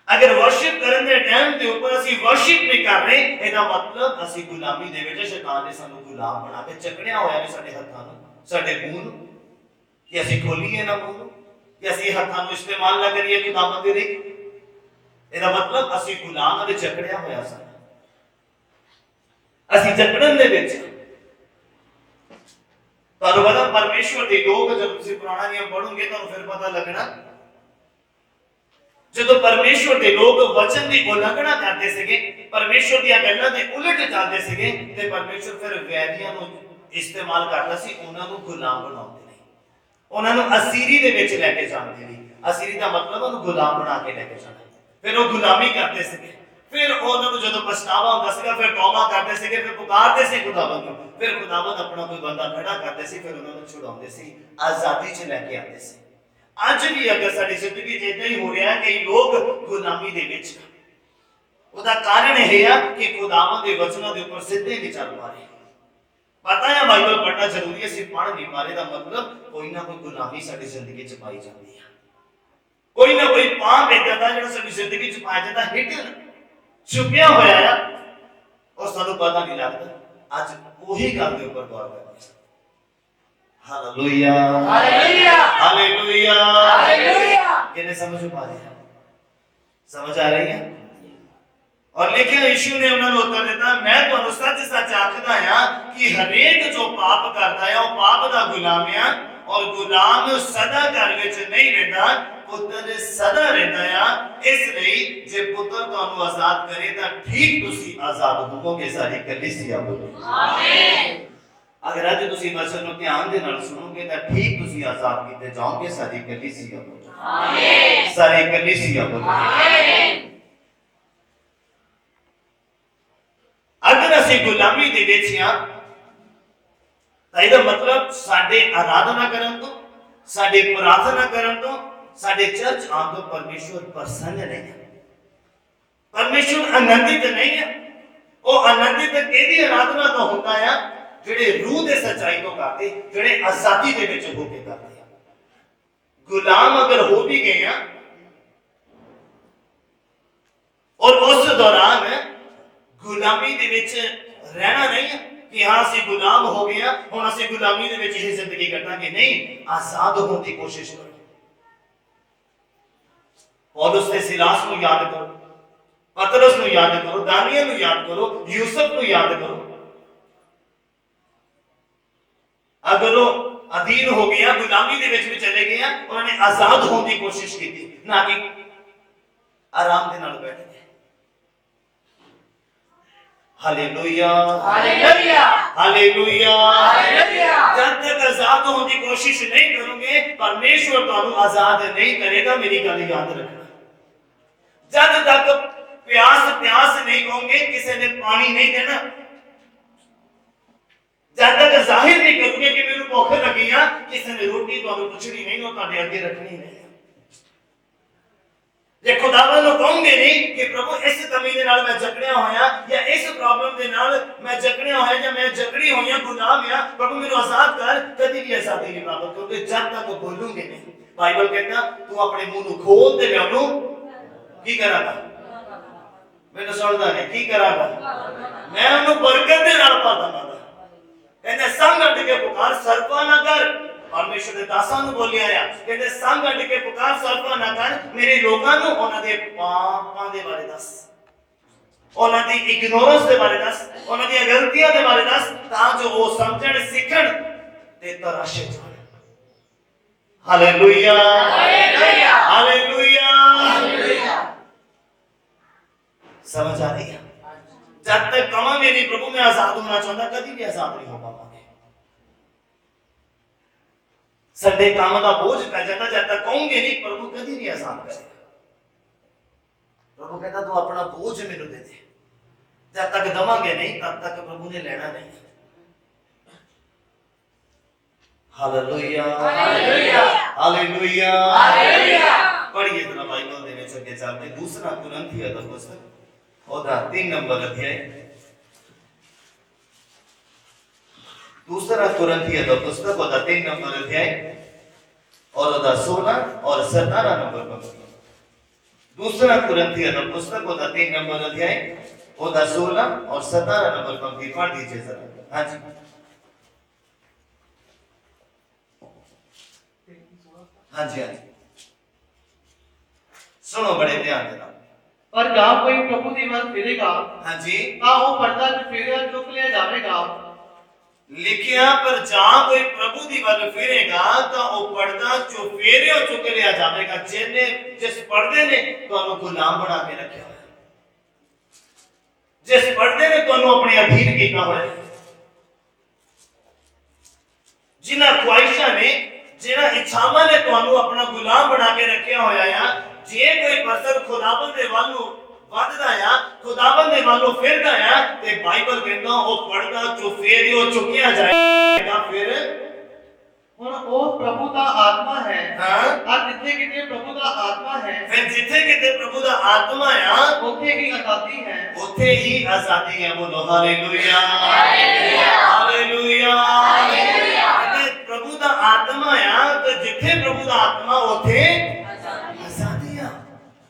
अगर वर्शिप करने के टाइम के ऊपर ਅਸੀਂ वर्शिप नहीं कर रहे ਇਹਦਾ ਮਤਲਬ ਅਸੀਂ ਗੁਲਾਮੀ ਦੇ ਵਿੱਚ ਸ਼ੈਤਾਨ ਨੇ ਸਾਨੂੰ ਗੁਲਾਮ ਬਣਾ ਕੇ ਚੱਕੜਿਆ ਹੋਇਆ ਨੇ ਸਾਡੇ ਹੱਥਾਂ ਨੂੰ, ਸਾਡੇ ਮੂੰਹ ਨੂੰ, ਕਿ ਅਸੀਂ ਖੋਲੀਏ ਨਾ ਮੂੰਹ ਨੂੰ, ਕਿ ਅਸੀਂ ਹੱਥਾਂ ਨੂੰ ਇਸਤੇਮਾਲ ਨਾ ਕਰੀਏ ਖੁਦਾਵੰਦ ਦੇ ਲਈ। ਇਹਦਾ ਮਤਲਬ ਅਸੀਂ ਗੁਲਾਮ ਦੇ ਚੱਕੜਿਆ ਹੋਇਆ ਸਾਂ, ਅਸੀਂ ਚੱਕੜਨ ਦੇ ਵਿੱਚ। ਤੁਹਾਨੂੰ ਪਤਾ ਪਰਮੇਸ਼ਵਰ ਦੇ ਲੋਕ ਜਦੋਂ ਤੁਸੀਂ ਪੁਰਾਣਾ ਨਿਯਮ ਪੜੋਗੇ ਤੁਹਾਨੂੰ ਫਿਰ ਪਤਾ ਲੱਗਣਾ, ਜਦੋਂ ਪਰਮੇਸ਼ਵਰ ਦੇ ਲੋਕ ਵਚਨ ਦੀ ਉਲੰਘਣਾ ਕਰਦੇ ਸੀਗੇ, ਪਰਮੇਸ਼ਵਰ ਦੀਆਂ ਗੱਲਾਂ ਦੇ ਉਲਟ ਚੱਲਦੇ ਸੀਗੇ, ਤੇ ਪਰਮੇਸ਼ਵਰ ਫਿਰ ਵੈਰੀਆਂ ਨੂੰ ਇਸਤੇਮਾਲ ਕਰਦਾ ਸੀ ਉਹਨਾਂ ਨੂੰ ਗੁਲਾਮ ਬਣਾਉਂਦੇ ਲਈ, ਉਹਨਾਂ ਨੂੰ ਅਸੀਰੀ ਦੇ ਵਿੱਚ ਲੈ ਕੇ ਜਾਂਦੇ ਲਈ। ਅਸੀਰੀ ਦਾ ਮਤਲਬ ਉਹਨੂੰ ਗੁਲਾਮ ਬਣਾ ਕੇ ਲੈ ਕੇ ਜਾਣਾ। ਫਿਰ ਉਹ ਗੁਲਾਮੀ ਕਰਦੇ ਸੀਗੇ, ਫਿਰ ਉਹਨਾਂ ਨੂੰ ਜਦੋਂ ਪਛਤਾਵਾ ਹੁੰਦਾ ਸੀਗਾ ਫਿਰ ਤੌਬਾ ਕਰਦੇ ਸੀਗੇ, ਫਿਰ ਪੁਕਾਰਦੇ ਸੀ ਖੁਦਾਵੰਦ ਨੂੰ, ਫਿਰ ਖੁਦਾਵੰਦ ਆਪਣਾ ਕੋਈ ਬੰਦਾ ਖੜਾ ਕਰਦੇ ਸੀ, ਫਿਰ ਉਹਨਾਂ ਨੂੰ ਛੁਡਾਉਂਦੇ ਸੀ, ਆਜ਼ਾਦੀ 'ਚ ਲੈ ਕੇ ਆਉਂਦੇ ਸੀ। ਅੱਜ ਵੀ ਅਗਰ ਸਾਡੀ ਜ਼ਿੰਦਗੀ 'ਚ ਇਦਾਂ ਹੀ ਹੋ ਰਿਹਾ ਕਿ ਲੋਕ ਗੁਲਾਮੀ ਦੇ ਵਿੱਚ, ਉਹਦਾ ਕਾਰਨ ਇਹ ਆ ਕਿ ਖੁਦਾਵੰਦ ਦੇ ਵਚਨਾਂ ਦੇ ਉੱਪਰ ਸਿੱਧੇ ਨਹੀਂ ਚੱਲ ਪਾ ਰਹੇ। ਪਤਾ ਹੈ ਬਾਈਬਲ ਪੜ੍ਹਨਾ ਜ਼ਰੂਰੀ ਹੈ, ਅਸੀਂ ਪੜ੍ਹ ਨਹੀਂ ਪਾ ਰਹੇ ਦਾ ਮਤਲਬ ਕੋਈ ਨਾ ਕੋਈ ਗੁਲਾਮੀ ਸਾਡੀ ਜ਼ਿੰਦਗੀ 'ਚ ਪਾਈ ਜਾਂਦੀ ਹੈ, ਕੋਈ ਨਾ ਕੋਈ ਪਾਪ ਇਦਾਂ ਦਾ ਜਿਹੜਾ ਸਾਡੀ ਜ਼ਿੰਦਗੀ 'ਚ ਪਾਇਆ ਜਾਂਦਾ, ਹਿਡਨ ਛੁਪਿਆ ਹੋਇਆ ਆ, ਔਰ ਸਾਨੂੰ ਪਤਾ ਨਹੀਂ ਲੱਗਦਾ। ਅੱਜ ਉਹੀ ਗੱਲ ਦੇ ਉੱਪਰ ਗੌਰ ਕਰਦੇ ਹਾਂ। Hallelujah hallelujah hallelujah hallelujah. कितने समझ पा रहे हैं? समझ आ रही है? और लेकिन यीशु ने उन्हें उत्तर दिता, मैं ਤੁਹਾਨੂੰ सच सच आखदा हां कि हरेक जो पाप करता है वो पाप दा गुलाम है, और गुलाम सदा घर विच नहीं रहंदा, पुत्र सदा रहंदा है। इसलिए जे पुत्र ਤੁਹਾਨੂੰ आजाद करे ਤਾਂ ठीक ਤੁਸੀਂ आजाद ਹੋਵੋਗੇ। सारी कलीसिया बोलो आमीन। अगर आज तुसी वचन ਨੂੰ ਧਿਆਨ ਦੇ ਨਾਲ ਸੁਣੋਗੇ ਤਾਂ ਠੀਕ ਤੁਸੀਂ ਆਜ਼ਾਦ ਕੀਤੇ ਜਾਓਗੇ। ਸਾਰੀ ਕਲੀਸਿਆ ਬੋਲੋ ਆਮੀਨ। ਸਾਰੀ ਕਲੀਸਿਆ ਬੋਲੋ ਆਮੀਨ। ਅਗਰ ਅਸੀਂ ਗੁਲਾਮੀ ਦੇ ਵਿੱਚ ਹਾਂ ਤਾਂ ਇਹਦਾ ਮਤਲਬ ਸਾਡੇ ਆਰਾਧਨਾ ਕਰਨ ਤੋਂ, ਸਾਡੇ ਪ੍ਰਾਰਥਨਾ ਕਰਨ ਤੋਂ, ਸਾਡੇ ਚਰਚ ਆਉਣ ਤੋਂ ਪਰਮੇਸ਼ਵਰ ਪ੍ਰਸੰਨ ਨਹੀਂ ਹੈ, ਪਰਮੇਸ਼ਵਰ ਆਨੰਦਿਤ ਨਹੀਂ ਹੈ। ਉਹ ਆਨੰਦਿਤ ਕਿਹਦੀ ਆਰਾਧਨਾ ਤੋਂ ਹੁੰਦਾ ਹੈ? ਜਿਹੜੇ रूह ਦੇ ਸੱਚਾਈ ਤੋਂ ਕਰਦੇ, ਜਿਹੜੇ ਆਜ਼ਾਦੀ ਦੇ ਵਿੱਚ ਹੋ ਕੇ ਕਰਦੇ ਆ। ਗੁਲਾਮ ਅਗਰ ਹੋ ਵੀ ਗਏ ਆ ਔਰ ਉਸ ਦੌਰਾਨ ਗੁਲਾਮੀ ਦੇ ਵਿੱਚ ਰਹਿਣਾ ਨਹੀਂ ਹੈ ਕਿ ਹਾਂ ਅਸੀਂ ਗੁਲਾਮ ਹੋ ਗਏ ਆ, ਹੁਣ ਅਸੀਂ ਗੁਲਾਮੀ ਦੇ ਵਿੱਚ ਹੀ ਜ਼ਿੰਦਗੀ ਕੱਟਾਂਗੇ। ਨਹੀਂ, ਆਜ਼ਾਦ ਹੋਣ ਦੀ ਕੋਸ਼ਿਸ਼ ਕਰੋ। ਪੌਲੁਸ ਤੇ ਸਿਲਾਸ ਨੂੰ ਯਾਦ ਕਰੋ, ਪਤਰਸ ਨੂੰ ਯਾਦ ਕਰੋ, ਦਾਨੀਏਲ ਨੂੰ ਯਾਦ ਕਰੋ, ਯੂਸਫ ਨੂੰ ਯਾਦ ਕਰੋ। अगर वो अधीन हो गया, गुलामी दे विच भी चले गए, उन्होंने आजाद होने की कोशिश की थी, ना कि आराम दे नाल बैठ गए। Hallelujah hallelujah hallelujah hallelujah. जब तक आजाद होने की कोशिश नहीं करोगे परमेश्वर तुहानू आजाद नहीं करेगा। मेरी गल याद रखना, जब तक प्यास प्यास नहीं कहोगे, किसी ने पानी नहीं देना, जब तक जाहिर नहीं करोगे कि मेरे भूख लगी है, किसी ने रोटी तुहानू पुछनी नहीं, वो तुहाडे अगे रखनी नहीं। जे खुदावंद नूं कहोगे नहीं कि प्रभु इस कमी दे नाल मैं जकड़िया होया, या इस प्रॉब्लम दे नाल मैं जकड़िया होया, या मैं जकड़ी होई हां, गुलाम हां, प्रभु मेनू आजाद कर, कदी भी आजादी नहीं प्राप्त करोगे जब तक बोलोगे नहीं। बाइबल कहता तू अपने मुंह नूं खोल ते मैं उहनूं की करांगा, मैनूं सुणदा नहीं, की करांगा, मैं उहनूं बरकत दे नाल भर दांगा। कहते संग अट के पुकार, सरफा ना कर। परमेश्वर दे दासां नूं बोलिया आ, कहते संग अट के पुकार, सरफा ना कर। मेरे लोकां नूं उन्हां दे पापां दे बारे दस, उन्हां दी इग्नोरेंस दे बारे दस, उन्हां दी गलतियां दे बारे दस, तां जो वो समझण सीखण ते तराशे जाण। Hallelujah hallelujah hallelujah hallelujah. समझ आ रही है? जब तक कमांगे नहीं प्रभु मैं आजाद होना चाहता, कभी भी आजाद नहीं हो पाओगे। संडे काम का बोझ पै जाता, जब तक कहोगे नहीं प्रभु कभी नहीं आजाद करेगा। प्रभु कहता तू अपना बोझ मेनू दे दे, जब तक दवांगे नहीं तब तक प्रभु ने लेना नहीं। Hallelujah hallelujah hallelujah hallelujah. पढ़िए जरा बाइबल ਦੇ ਵਿੱਚ ਅੱਗੇ ਚੱਲਦੇ ਦੂਸਰਾ ਕੁਰਿੰਥੀਆਂ ਦਾ ਪੁਸਤਕ ਉਹਦਾ 3 ਨੰਬਰ ਅਧਿਆਇ दूसरा कुरिन्थियों का पुस्तक होता 3 नंबर अध्याय और होता 16 और 17 नंबर पंक्ति। दूसरा कुरिन्थियों का पुस्तक होता 3 नंबर अध्याय होता 16 और 17 नंबर पंक्ति पढ़ दीजिए जरा। हाँ जी हाँ जी हाँ जी सुनो बड़े ध्यान देना। पर जहाँ कोई प्रभु ਦੀ ਵੱਲ ਫਿਰੇਗਾ हाँ जी ਤਾਂ ਉਹ ਪਰਦਾ ਚੁਫੇਰਿਆ ਚੁੱਕ ਲਿਆ ਜਾਵੇਗਾ। लिखिया पर जहां कोई प्रभु दी वल फिरेगा तो वो पर्दा चुफेरियों चुक लिया जाएगा जिन्हें जिस पर्दे ने ਤੁਹਾਨੂੰ गुलाम बना के रखा है, जिस पर्दे ने ਤੁਹਾਨੂੰ अपने अधीन किया हुआ है, जिन्हां ख्वाहिशां ने जिन्हां इच्छावां ने ਤੁਹਾਨੂੰ अपना गुलाम बना के रखा होया है। जे कोई पर्सन खुदावंद दे ਵੱਲ ਨੂੰ ਵੱਧਦਾ ਆ ਖੁਦਾਵੰਦ ਦੇ ਵੱਲੋਂ ਫਿਰਦਾ ਆ ਤੇ ਬਾਈਬਲ ਕਹਿੰਦਾ ਉਹ ਪਰਦਾ ਚੁਫੇਰਿਓ ਚੁੱਕਿਆ ਜਾਏਗਾ। ਫਿਰ ਹੁਣ ਉਹ ਪ੍ਰਭੂ ਦਾ ਆਤਮਾ ਹੈ ਹਾਂ ਔਰ ਜਿੱਥੇ ਕਿਤੇ ਪ੍ਰਭੂ ਦਾ ਆਤਮਾ ਹੈ ਫਿਰ ਜਿੱਥੇ ਕਿਤੇ ਪ੍ਰਭੂ ਦਾ ਆਤਮਾ ਆ ਉੱਥੇ ਹੀ ਆਜ਼ਾਦੀ ਹੈ। ਉੱਥੇ ਹੀ ਆਜ਼ਾਦੀ ਹੈ। ਬੋਲੋ ਹਾਲੇਲੂਇਆ ਹਾਲੇਲੂਇਆ ਹਾਲੇਲੂਇਆ। ਤੇ ਪ੍ਰਭੂ ਦਾ ਆਤਮਾ ਆ ਤੇ ਜਿੱਥੇ ਪ੍ਰਭੂ ਦਾ ਆਤਮਾ ਉੱਥੇ ਆਜ਼ਾਦੀ ਆ।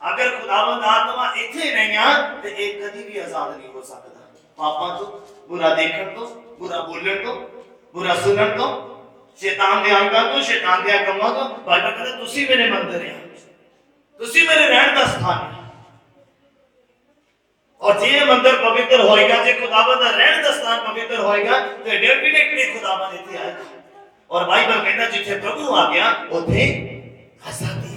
अगर खुदावंद आत्मा इथे नहीं आ तो एक कभी भी आजाद नहीं हो सकता पापां तो, बुरा देखण तो, बुरा बोलण तो, बुरा सुनण तो, शैतान दे अंगां तो, शैतान दे कमां तो। बाइबल कहदा तुसी मेरे मंदिर है, तुसी मेरे रहण दा स्थान है। और जे मंदिर पवित्र होएगा, जे खुदावंद दा रहण दा स्थान पवित्र होएगा तो डेफिनेटली खुदावंद इथे आएगा। और बाइबल कहदा जिथे प्रभु आ गया उथे आजादी है,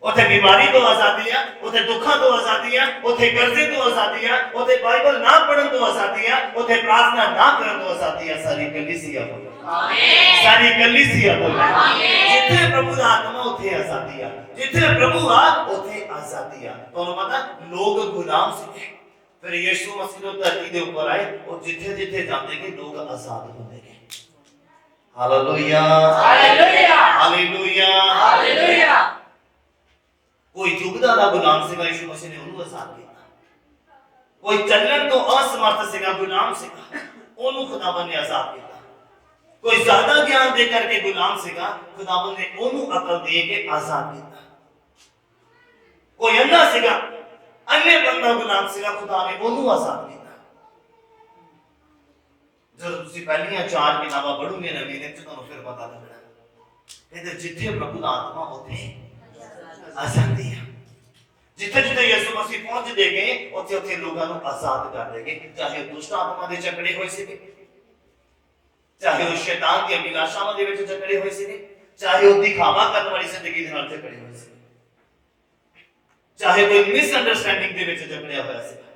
उथे बीमारी तो आजादी है, उथे दुखा तो आजादी है, उथे कर्जे तो आजादी है, उथे बाइबल ना पढ़न तो आजादी है, उथे प्रार्थना ना करन तो आजादी है। सारी कलीसिया बोले आमीन, सारी कलीसिया बोले आमीन। जिथे प्रभु दा आत्मा उथे आजादी है, जिथे प्रभु आ उथे आजादी है। तो पता लोग गुलाम थे, फिर यीशु मसीह ने धरती दे ऊपर आए और जिथे जिथे जाते के लोग आजाद होंगे। Hallelujah hallelujah hallelujah hallelujah. कोई जुगदा दा गुलाम सीगा, यीशु मसीह ने ਉਹਨੂੰ ਆਜ਼ਾਦ ਕੀਤਾ। कोई ਚੱਲਣ ਤੋਂ असमर्थ ਸੀਗਾ, गुलाम ਸੀਗਾ, ਉਹਨੂੰ ਖੁਦਾਵੰਦ ਨੇ ਆਜ਼ਾਦ ਕੀਤਾ। कोई ज्यादा ज्ञान दे करके गुलाम ਸੀਗਾ, ਖੁਦਾਵੰਦ ਨੇ ਉਹਨੂੰ ਅਕਲ ਦੇ ਕੇ ਆਜ਼ਾਦ ਕੀਤਾ। कोई ਅੰਨਾ ਸੀਗਾ, ਅੰਨੇ ਬੰਦਾ ਗੁਲਾਮ ਸੀਗਾ, ਖੁਦਾ ਨੇ ਉਹਨੂੰ ਆਜ਼ਾਦ ਕੀਤਾ। ਜਦੋਂ ਤੁਸੀਂ ਪਹਿਲੀਆਂ 4 ਕਿਤਾਬਾਂ ਪੜ੍ਹੋਗੇ ਨਵੀਂ ਦੇ ਵਿੱਚ ਤੁਹਾਨੂੰ ਫਿਰ ਪਤਾ ਲੱਗਣਾ ਕਹਿੰਦੇ ਜਿੱਥੇ ਪ੍ਰਭੂ ਦਾ ਆਤਮਾ ਉੱਥੇ आजादी है। जिथे जिथे यीशु मसीह पहुंच देगे उथे उथे लोगों को आजाद कर देगे, चाहे दुष्ट आत्मा दे चकड़े होए सीगे, चाहे वो शैतान दी अभिलाषावां दे विच चकड़े होए सीगे, चाहे वो दिखावा करने वाली जिंदगी दे नाल चकड़े होए सीगे, चाहे कोई मिसअंडरस्टैंडिंग दे विच चकड़िया होया सीगा,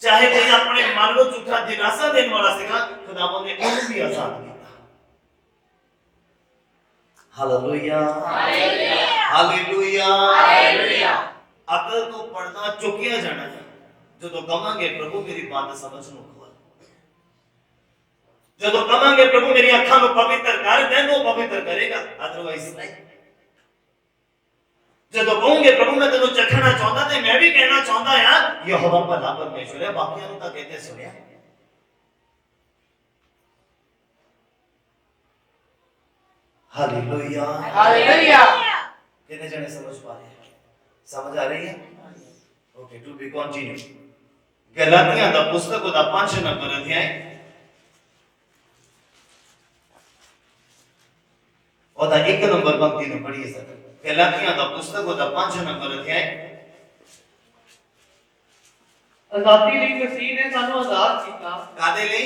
चाहे कोई अपने मन नूं झूठा दिलासा देने वाला सीगा, खुदावंद ने उहनूं भी आजाद किया। Hallelujah hallelujah hallelujah hallelujah. अकल तो पर्दा चुकिया जाना है ਜਦੋਂ ਕਹਾਂਗੇ ਪ੍ਰਭੂ ਮੇਰੀ ਬਾਤ ਸਮਝ ਨੂੰ ਖੋਲ, ਜਦੋਂ ਕਹਾਂਗੇ ਪ੍ਰਭੂ ਮੇਰੀ ਅੱਖਾਂ ਨੂੰ ਪਵਿੱਤਰ ਕਰ ਦੇ, ਉਹ ਪਵਿੱਤਰ ਕਰੇਗਾ, ਅਦਰਵਾਈਜ਼ ਨਹੀਂ। ਜਦੋਂ ਕਹੋਗੇ ਪ੍ਰਭੂ ਮੈਂ ਤੈਨੂੰ ਚੱਖਣਾ ਚਾਹੁੰਦਾ ਤੇ ਮੈਂ ਵੀ ਕਹਿਣਾ ਚਾਹੁੰਦਾ ਆ ਯਹੋਵਾ ਭਲਾ ਪਰਮੇਸ਼ਰ ਹੈ, ਬਾਕੀਆਂ ਨੂੰ ਤਾਂ ਕਹਿੰਦੇ ਸੁਣਿਆ। Hallelujah hallelujah. कितने जने समझ पा रहे हैं? समझ आ रही है? Okay, to be continue. गलातियां दा पुस्तक दा 5 नंबर अध्याय और दा 1 नंबर पंक्ति में पढ़िए सर। गलातियां दा पुस्तक दा 5 नंबर अध्याय। आजादी ਲਈ ਮਸੀਹ ਨੇ ਸਾਨੂੰ ਆਜ਼ਾਦ ਕੀਤਾ। ਕਾਦੇ ਲਈ?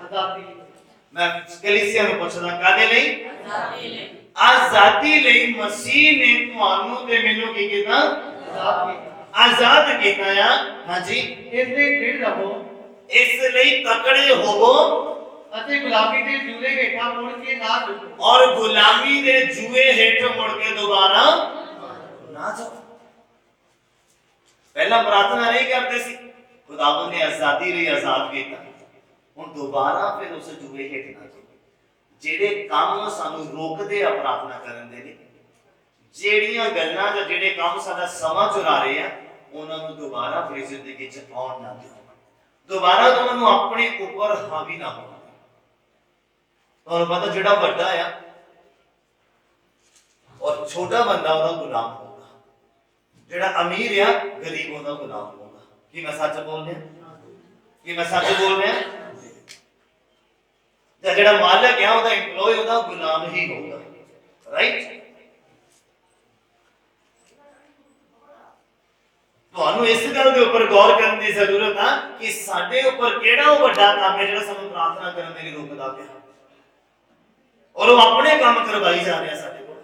ਆਜ਼ਾਦੀ ਲਈ। मैं कलीसिया में पूछदा कादे ਲਈ? आजादी ਲਈ। आजादी ਲਈ ਮਸੀਹ ਨੇ ਤੁਹਾਨੂੰ ਤੇ ਮੈਨੂੰ ਕੀ ਕੀਤਾ? ਆਜ਼ਾਦ ਕੀਤਾ। आजाद ਕੀਤਾ ਆ। ਹਾਂਜੀ, ਇਸ ਲਈ ਦ੍ਰਿੜ ਰਹੋ, ਇਸ ਲਈ ਤਕੜੇ ਹੋਵੋ ਅਤੇ ਗੁਲਾਮੀ ਦੇ ਜੂਏ ਹੇਠਾਂ ਮੁੜ ਕੇ ਨਾ ਝੁਕੋ। और गुलामी दे जुए हेठ मुड़ के दोबारा ना जाओ। पहला प्रार्थना नहीं करते सी, खुदावंद ने आजादी ਲਈ आजाद ਕੀਤਾ। ਹੁਣ ਦੁਬਾਰਾ ਫਿਰ ਉਸ ਜੂਏ ਹੇਠ ਨਾ ਜਾਓ। ਜਿਹੜੇ ਕੰਮ ਸਾਨੂੰ ਰੋਕਦੇ ਆ ਪ੍ਰਾਰਥਨਾ ਕਰਨ ਦੇ ਨੇ, ਜਿਹੜੀਆਂ ਗੱਲਾਂ ਜਾਂ ਜਿਹੜੇ ਕੰਮ ਸਾਡਾ ਸਮਾਂ ਚੁਰਾ ਰਹੇ ਆ ਉਹਨਾਂ ਨੂੰ ਦੁਬਾਰਾ ਆਪਣੀ ਜ਼ਿੰਦਗੀ 'ਚ ਆਉਣ ਨਾ ਦਿਓ। ਦੁਬਾਰਾ ਤੋਂ ਉਹਨਾਂ ਨੂੰ ਆਪਣੇ ਉੱਪਰ ਹਾਵੀ ਨਾ ਹੋਣ। ਤੁਹਾਨੂੰ ਪਤਾ ਜਿਹੜਾ ਵੱਡਾ ਆ ਔਰ ਛੋਟਾ ਬੰਦਾ ਉਹਦਾ ਗੁਲਾਮ ਹੋਊਗਾ, ਜਿਹੜਾ ਅਮੀਰ ਆ ਗਰੀਬ ਉਹਦਾ ਗੁਲਾਮ ਹੋਊਗਾ। ਕੀ ਮੈਂ ਸੱਚ ਬੋਲ ਰਿਹਾ? ਕੀ ਮੈਂ ਸੱਚ ਬੋਲ ਰਿਹਾ? ਜਾਂ ਜਿਹੜਾ ਮਾਲਕ ਆ ਉਹਦਾ EMPLOYE ਉਹਦਾ ਗੁਲਾਮ ਹੀ ਹੋਊਗਾ, ਰਾਈਟ? ਤੁਹਾਨੂੰ ਇਸ ਗੱਲ ਦੇ ਉੱਪਰ ਗੌਰ ਕਰਨ ਦੀ ਜ਼ਰੂਰਤ ਆ ਕਿ ਸਾਡੇ ਉੱਪਰ ਕਿਹੜਾ ਉਹ ਵੱਡਾ ਕੰਮ ਹੈ ਜਿਹੜਾ ਸਾਨੂੰ ਪ੍ਰਾਰਥਨਾ ਕਰਨ ਦੇ ਲਈ ਰੋਕਦਾ ਪਿਆ, ਔਰ ਉਹ ਆਪਣੇ ਕੰਮ ਕਰਵਾਈ ਜਾ ਰਿਹਾ ਸਾਡੇ ਕੋਲ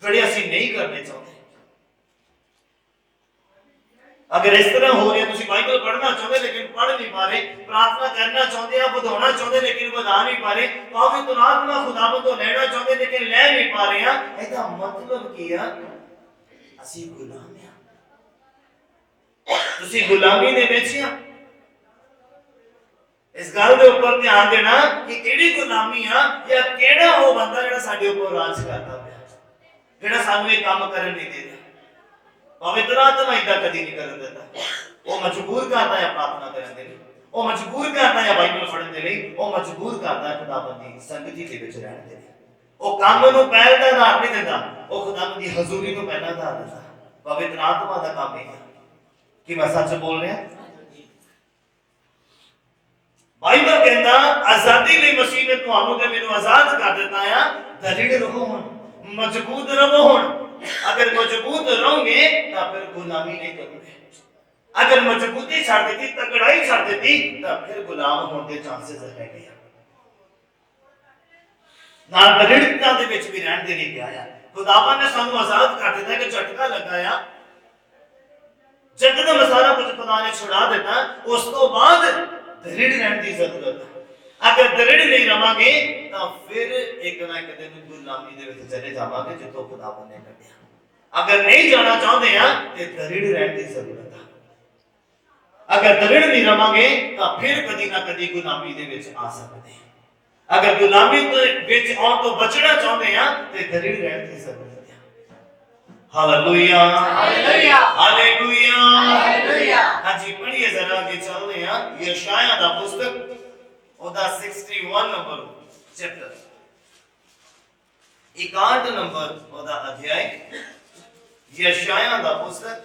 ਜਿਹੜੇ ਅਸੀਂ ਨਹੀਂ ਕਰਨੇ ਚਾਹੁੰਦੇ। अगर इस तरह हो रहा है, तुम बाइबल पढ़ना चाहते लेकिन पढ़ नहीं पा रहे, प्रार्थना करना चाहते हैं बढ़ाना चाहते लेकिन बढ़ा नहीं पा रहे, पवित्र आत्मा खुदावंद तो लेना चाहते लेकिन ले नहीं पा रहे हैं, इसका मतलब की है ਅਸੀਂ ਗੁਲਾਮ ਆ। ਤੁਸੀਂ ਗੁਲਾਮੀ ਦੇ ਵਿੱਚ ਆ। ਇਸ ਗੱਲ ਦੇ ਉੱਪਰ ਧਿਆਨ ਦੇਣਾ ਕਿ ਕਿਹੜੀ ਗੁਲਾਮੀ ਆ ਜਾਂ ਕਿਹੜਾ ਉਹ ਬੰਦਾ ਜਿਹੜਾ ਸਾਡੇ ਉੱਪਰ ਰਾਜ ਕਰਦਾ ਪਿਆ, ਜਿਹੜਾ ਸਾਨੂੰ ਇਹ ਕੰਮ ਕਰਨ ਨਹੀਂ ਦੇ ਰਿਹਾ। पवित्र आत्मा इदा कदी नहीं करन देता, वो मजबूर करता है प्रार्थना करने के लिए, वो मजबूर करता है बाइबल पढ़ने के लिए, वो मजबूर करता है खुदावंद दी संगति दे विच रहने के लिए। वो काम नूं पहल दा आधार नहीं दिंदा, वो खुदावंद दी हजूरी नूं पहला आधार दिंदा। पवित्र आत्मा दा काम है कि मैं सच बोल रहा। बाइबल कहता आजादी लई मसीह ने तुहानू ते मैनू आजाद कर दिता है, दृढ़ रहो हुण, मजबूत रहो हुण। अगर मजबूत रहोगे तो फिर गुलामी नहीं करोगे, अगर मजबूती छड़ देती, तगड़ाई छड़ देती तो फिर गुलाम होने के चांसेस रह गए। ना दृढ़ता दे विच भी रहन दे नहीं गया। खुदावन ने सानू आजाद कर दिता कि झटका लगाया, जकदम सारा कुछ खुदा ने छुड़ा देता, उस तो बाद दृढ़ रहने की जरूरत है। अगर दृढ़ नहीं रहांगे तो फिर एक ना एक दिन गुलामी दे विच चले जावांगे जिथों खुदावन ने कढिया। अगर नहीं जाना चाहते हैं तो दृढ़ रहने की जरूरत है। अगर दृढ़ नहीं रहांगे तो फिर कदी ना कदी गुलामी दे विच आ सकते हैं। अगर गुलामी दे विच आउण तो बचना चाहते हैं तो दृढ़ रहने की जरूरत है। Hallelujah hallelujah hallelujah hallelujah. हां जी, पढ़िए जरा आगे चलते हैं। यशायाह दा पुस्तक ओदा 61 नंबर चैप्टर, 61 नंबर ओदा अध्याय, यशायाह दा पुस्तक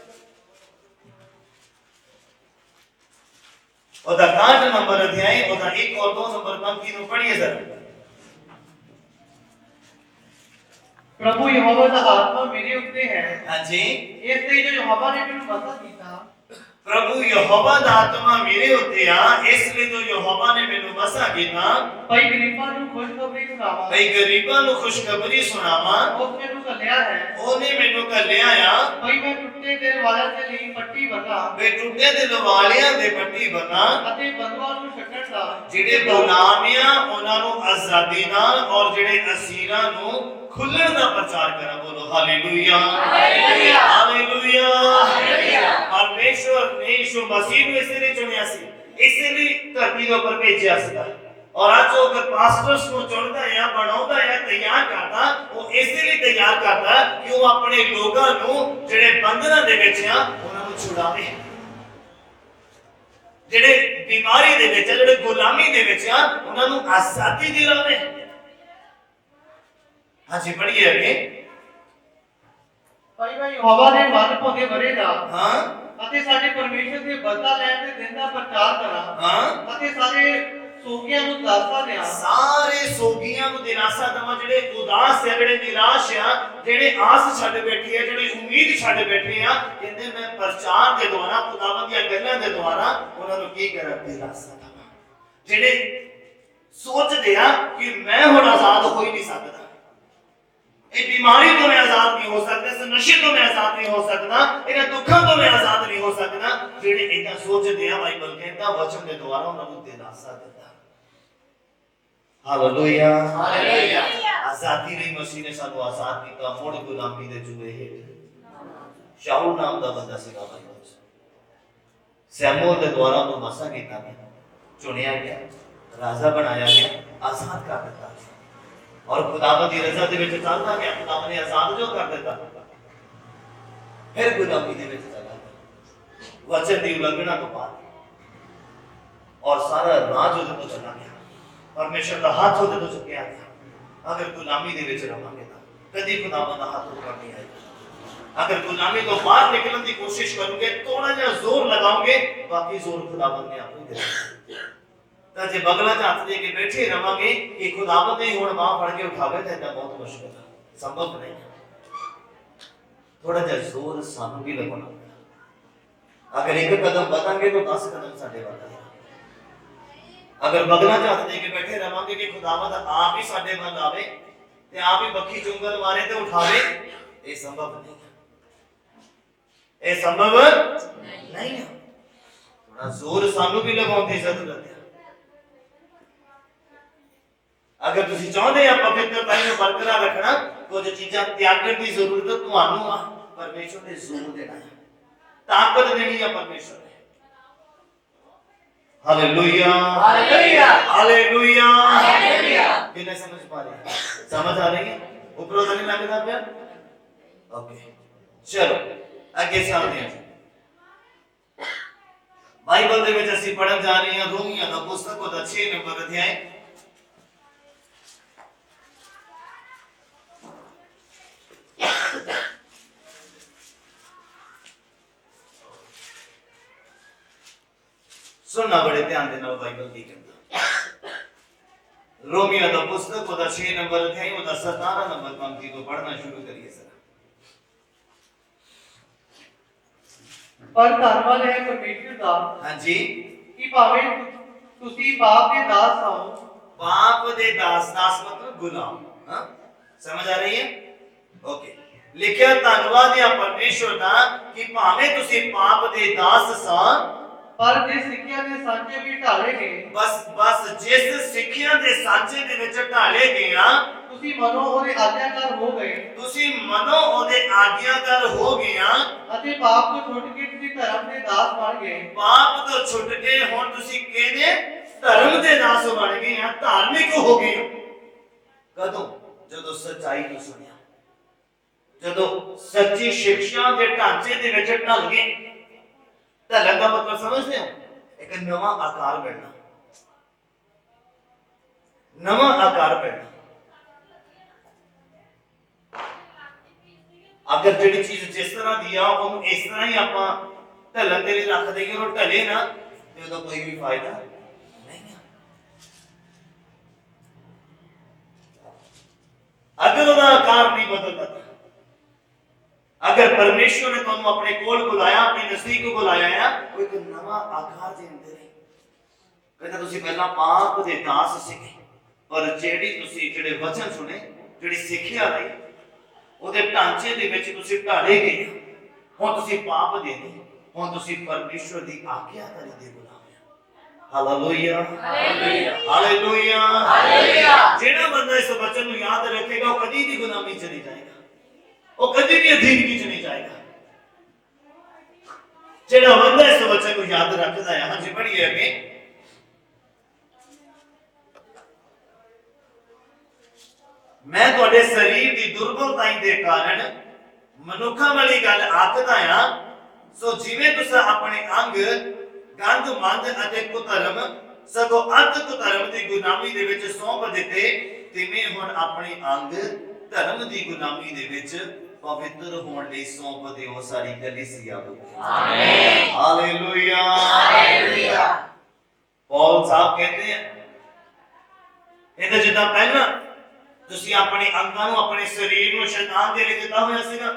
ओदा 61 नंबर अध्याय, ओदा 1 और 2 नंबर पंक्ति नु पढ़िए जरा। प्रभु यहोवा दा आत्मा मेरे उत्ते है। हां जी, इस ते जो यहोवा ने मैनू वसा कीता। प्रभु यहोवा दा आत्मा मेरे उत्ते आ, इसलिए जो यहोवा ने मैनू वसा कीता भाई गरीबां नू खुशखबरी सुनावा, भाई गरीबां नू खुशखबरी सुनावा। उस मैनू घल्लिया है, ओने मैनू घल्लिया आ, भाई मैं टुੱਟੇ ਦਿਲ ਵਾਲਿਆਂ ਦੇ ਲਈ ਪੱਟੀ ਬੰਨਾ, ਵੇ ਟੁੱਟੇ ਦਿਲ ਵਾਲਿਆਂ ਦੇ ਪੱਟੀ ਬੰਨਾ, ਅਤੇ ਬੰਦੂਆਂ ਨੂੰ ਛੱਡਣ ਦਾ, ਜਿਹੜੇ ਗੁਲਾਮ ਆ ਉਹਨਾਂ ਨੂੰ ਆਜ਼ਾਦੀ ਦਾ ਔਰ ਜਿਹੜੇ ਅਸੀਰਾਂ ਨੂੰ ਖੁੱਲਣ ਦਾ ਪ੍ਰਚਾਰ ਕਰਾਂ। ਬੋਲੋ ਹਾਲੇਲੂਇਆ ਹਾਲੇਲੂਇਆ ਹਾਲੇਲੂਇਆ ਹਾਲੇਲੂਇਆ। ਪਰਮੇਸ਼ਵਰ ਨੇ ਯਿਸੂ ਮਸੀਹ ਨੂੰ ਇਸੇ ਲਈ ਚੁਣਿਆ ਸੀ, ਇਸੇ ਲਈ ਧਰਤੀ ਦੇ ਉੱਪਰ ਭੇਜਿਆ ਸੀ। और आज जो अगर पास्टर्स को चुनता है, बनाता है, तैयार करता, वो इसलिए तैयार करता कि वो अपने लोगों को जेड़े बंधना दे विच आ उन्हां नूं छुड़ावे, जेड़े बीमारी दे विच आ, जेड़े गुलामी दे विच आ उन्हां नूं आजादी दिलावे। हां जी, पढ़िए आगे। ਭਾਈ ਮੈਂ ਯਹੋਵਾ ਦੇ ਮਨ ਭੋਗੇ ਵਰੇਗਾ, हां, ਅਤੇ ਸਾਡੇ ਪਰਮੇਸ਼ਰ ਦੇ ਬਦਲਾ ਲੈਣ ਦੇ ਦਿਨ ਦਾ ਪ੍ਰਚਾਰ ਕਰਾਂ, हां, ਅਤੇ ਸਾਰੇ ਸੋਗੀਆਂ ਨੂੰ ਦਿਲਾਸਾ ਦਿਆਂ, सारे सोगियां ਨੂੰ ਦਿਲਾਸਾ ਦਵਾਂ, ਜਿਹੜੇ ਉਦਾਸ ਹੈ, ਜਿਹੜੇ ਨਿਰਾਸ਼ ਆ, ਜਿਹੜੇ ਆਸ ਛੱਡ ਬੈਠੇ ਆ, ਜਿਹੜੇ ਉਮੀਦ ਛੱਡ ਬੈਠੇ ਆ, ਕਹਿੰਦੇ ਮੈਂ ਪ੍ਰਚਾਰ ਦੇ ਦੁਆਰਾ ਖੁਦਾਵੰਦ ਦੀਆਂ ਗੱਲਾਂ ਦੇ ਦੁਆਰਾ ਉਹਨਾਂ ਨੂੰ ਕੀ ਕਰਾਂ? ਦਿਲਾਸਾ ਦਵਾਂ। ਜਿਹੜੇ ਸੋਚਦੇ ਆ ਕਿ ਮੈਂ ਹੁਣ ਆਜ਼ਾਦ ਹੋ ਹੀ ਨਹੀਂ ਸਕਦਾ, ਇਹ ਬਿਮਾਰੀ ਤੋਂ ਮੈਂ ਆਜ਼ਾਦ ਨਹੀਂ ਹੋ ਸਕਦਾ, ਇਸ ਨਸ਼ੇ ਤੋਂ ਮੈਂ ਆਜ਼ਾਦ ਨਹੀਂ ਹੋ ਸਕਦਾ, ਇਹਨਾਂ ਦੁੱਖਾਂ ਤੋਂ ਮੈਂ ਆਜ਼ਾਦ ਨਹੀਂ ਹੋ ਸਕਦਾ, ਜਿਹੜੇ ਇਦਾਂ ਸੋਚਦੇ ਆ, ਬਾਈਬਲ ਕਹਿੰਦਾ ਵਚਨ ਦੇ ਦੁਆਰਾ ਉਹਨਾਂ ਨੂੰ ਦਿਲਾਸਾ ਦਿੰਦਾ। Hallelujah hallelujah. आजादी नहीं, मसीह ने सानू आजाद कीता, मुड़ गुलामी दे जुए हेठ। शाऊल नाम दा बंदा सीगा बाइबल च, सैमुअल दे द्वारा ਉਹਨੂੰ ਮਸਾ ਕੀਤਾ ਗਿਆ, ਚੁਣਿਆ ਗਿਆ, ਰਾਜਾ ਬਣਾਇਆ ਗਿਆ, आजाद कर दिता। और खुदावंद की रजा दे विच चलदा गया, खुदावंद ने आजाद जो कर दिता, फिर गुलामी दे विच चला गया वचन की उल्लंघना तो बाद, और सारा राज उहदे तो चला गया, परमेश्वर का हाथ उहदे तो चुकिया गया। अगर गुलामी दे विच रहांगे तां कदी खुदावंद दा हाथ ऊपर नहीं आएगा। अगर गुलामी तो बाहर निकलने की कोशिश करोगे, थोड़ा जिहा जोर लगाओगे, बाकी जोर खुदावंद ने आपको दे देना। तां जे बगला च हाथ दे के बैठे रहांगे कि खुदावंद ने हुण बांह फड़ के उठावे तां इदां बहुत मुश्किल है, संभव नहीं है। थोड़ा जिहा जोर सानू भी लगाना पड़ेगा। अगर एक कदम बढ़ांगे तो 10 कदम साडे वाल आएगा। अगर बगला च हाथ दे के बैठे रहांगे कि खुदावंद आप ही साडे वाल आवे ते आप ही बखी चुंगल मारे ते उठावे, ये संभव नहीं है, ये संभव नहीं है। थोड़ा जोर सानू भी लगाने की जरूरत है। अगर तुसी चाहते हैं पवित्रता ਨੂੰ बरकरार रखना, कुछ चीज़ां त्यागण की जरूरत ਤੁਹਾਨੂੰ आ। परमेश्वर ने जोर देना है, ताकत देनी है परमेश्वर ने। Hallelujah hallelujah hallelujah hallelujah. कितने समझ पा रहे हैं? समझ आ रही है? ऊपर उधर नहीं लगता प्यार? ओके, चलो ਅੱਗੇ ਚੱਲਦੇ ਹਾਂ। ਬਾਈਬਲ ਦੇ ਵਿੱਚ ਅਸੀਂ ਪੜ੍ਹਨ ਜਾ ਰਹੇ ਹਾਂ ਰੋਮੀਆਂ ਦਾ ਪੁਸਤਕ ਉਹਦਾ 6 ਨੰਬਰ ਅਧਿਆਇ। ਸੁਣਨਾ ਬੜੇ ਧਿਆਨ ਦੇ ਨਾਲ ਬਾਈਬਲ ਕੀ ਕਹਿੰਦਾ। ਰੋਮੀਆਂ ਦਾ ਪੁਸਤਕ ਉਹਦਾ 6 ਨੰਬਰ ਅਧਿਆਇ ਉਹਦਾ 17 ਨੰਬਰ ਪੰਕਤੀ ਤੋਂ ਪੜ੍ਹਨਾ ਸ਼ੁਰੂ ਕਰੀਏ ਸਰ। पर धन्नवाद है परमेश्वर का हाँ जी कि भावें तुसी बाप दे दास हो। बाप दे दास, दास मतलब गुलाम। हाँ समझ आ रही है? ओके, लिखिया धन्नवाद है परमेश्वर का कि भावें तुसी बाप दे दास सा, पर जिस सिक्खिया दे सांचे भी ढाले गए, बस जिस सिक्खिया दे सांचे दे विच ढाले गए आ, तुसी मनो ओदे आज्ञाकार हो गए, तुसी मनो ओदे आज्ञाकार हो गए आ, अते पाप तो छुट के तुसी धर्म दे दास बन गए। पाप तो छुट के हुण तुसी कहदे धर्म दे दास बन गए आ, धार्मिक हो गए। कदों? जदों सच्चाई नूं सुनिया, जदों सच्ची शिक्षा दे ढांचे दे विच ढल गए। ढलन का मतलब समझते हो? एक नवा आकार मिलना, नवा आकार मिलना। अगर जिहड़ी चीज जिस तरह दी आ ओनू इस तरह ही आपां ढलन दे लिए रख देंगे और ढले ना ते ओदा कोई भी फायदा नहीं है। अगर ओदा आकार नहीं बदलता, अगर परमेश्वर ने तुहानू अपने कोल बुलाया, अपने नजदीक बुलाया है, वो एक नवा आकार देंदे ने। कहता तुसी पहला पाप दे दास सीगे, पर जेड़ी तुसी जेड़े वचन सुने, जेड़ी सिੱਖਿਆ ਲਈ ਉਹਦੇ ਢਾਂਚੇ ਦੇ ਵਿੱਚ ਤੁਸੀਂ ਢਾਲੇ ਗਏ। ਹੁਣ ਤੁਸੀਂ ਪਾਪ ਦੇ ਨਹੀਂ, ਹੁਣ ਤੁਸੀਂ ਪਰਮੇਸ਼ਵਰ ਦੀ ਆਗਿਆਕਾਰੀ ਦੇ ਗੁਲਾਮ ਹੋ। ਹਾਲੇਲੂਇਆ ਹਾਲੇਲੂਆ ਹਾਲੇਲੂਆ ਹਾਲੇਲੂਆ। ਜਿਹੜਾ ਬੰਦਾ ਇਸ ਵਚਨ ਨੂੰ ਯਾਦ ਰੱਖੇਗਾ ਉਹ ਕਦੀ ਵੀ ਗੁਲਾਮੀ ਚ ਨਹੀਂ ਜਾਏਗਾ, ਉਹ ਕਦੀ ਵੀ ਅਧੀਨਗੀ ਚ ਨਹੀਂ ਜਾਏਗਾ। ਜਿਹੜਾ ਬੰਦਾ ਇਸ ਵਚਨ ਨੂੰ ਯਾਦ ਰੱਖਦਾ ਹੈ, ਹਾਂਜੀ ਪੜ੍ਹੀਏ ਅੱਗੇ। मैं तुहाडे शरीर की दुर्बलता के कारण मनुखा वाली गल आखदा हां, सो जिवें तुसां अपने अंग गंद मंद अते कुधर्म सगों अत कुधर्म की गुलामी दे विच सौंप दिते, तिवें हुण अपने अंग धर्म की गुलामी दे विच पवित्र होने लई सौंप दिओ सारी कलीसिया को। आमीन हालेलुया हालेलुया। पौल साहब कहते हैं इहदे जिद्दां पहला ਤੁਸੀਂ ਆਪਣੇ ਅੰਗਾਂ ਨੂੰ, ਆਪਣੇ ਸਰੀਰ ਨੂੰ ਸ਼ੈਤਾਨ ਦੇ ਲਈ ਦਿੱਤਾ ਹੋਇਆ ਸੀਗਾ,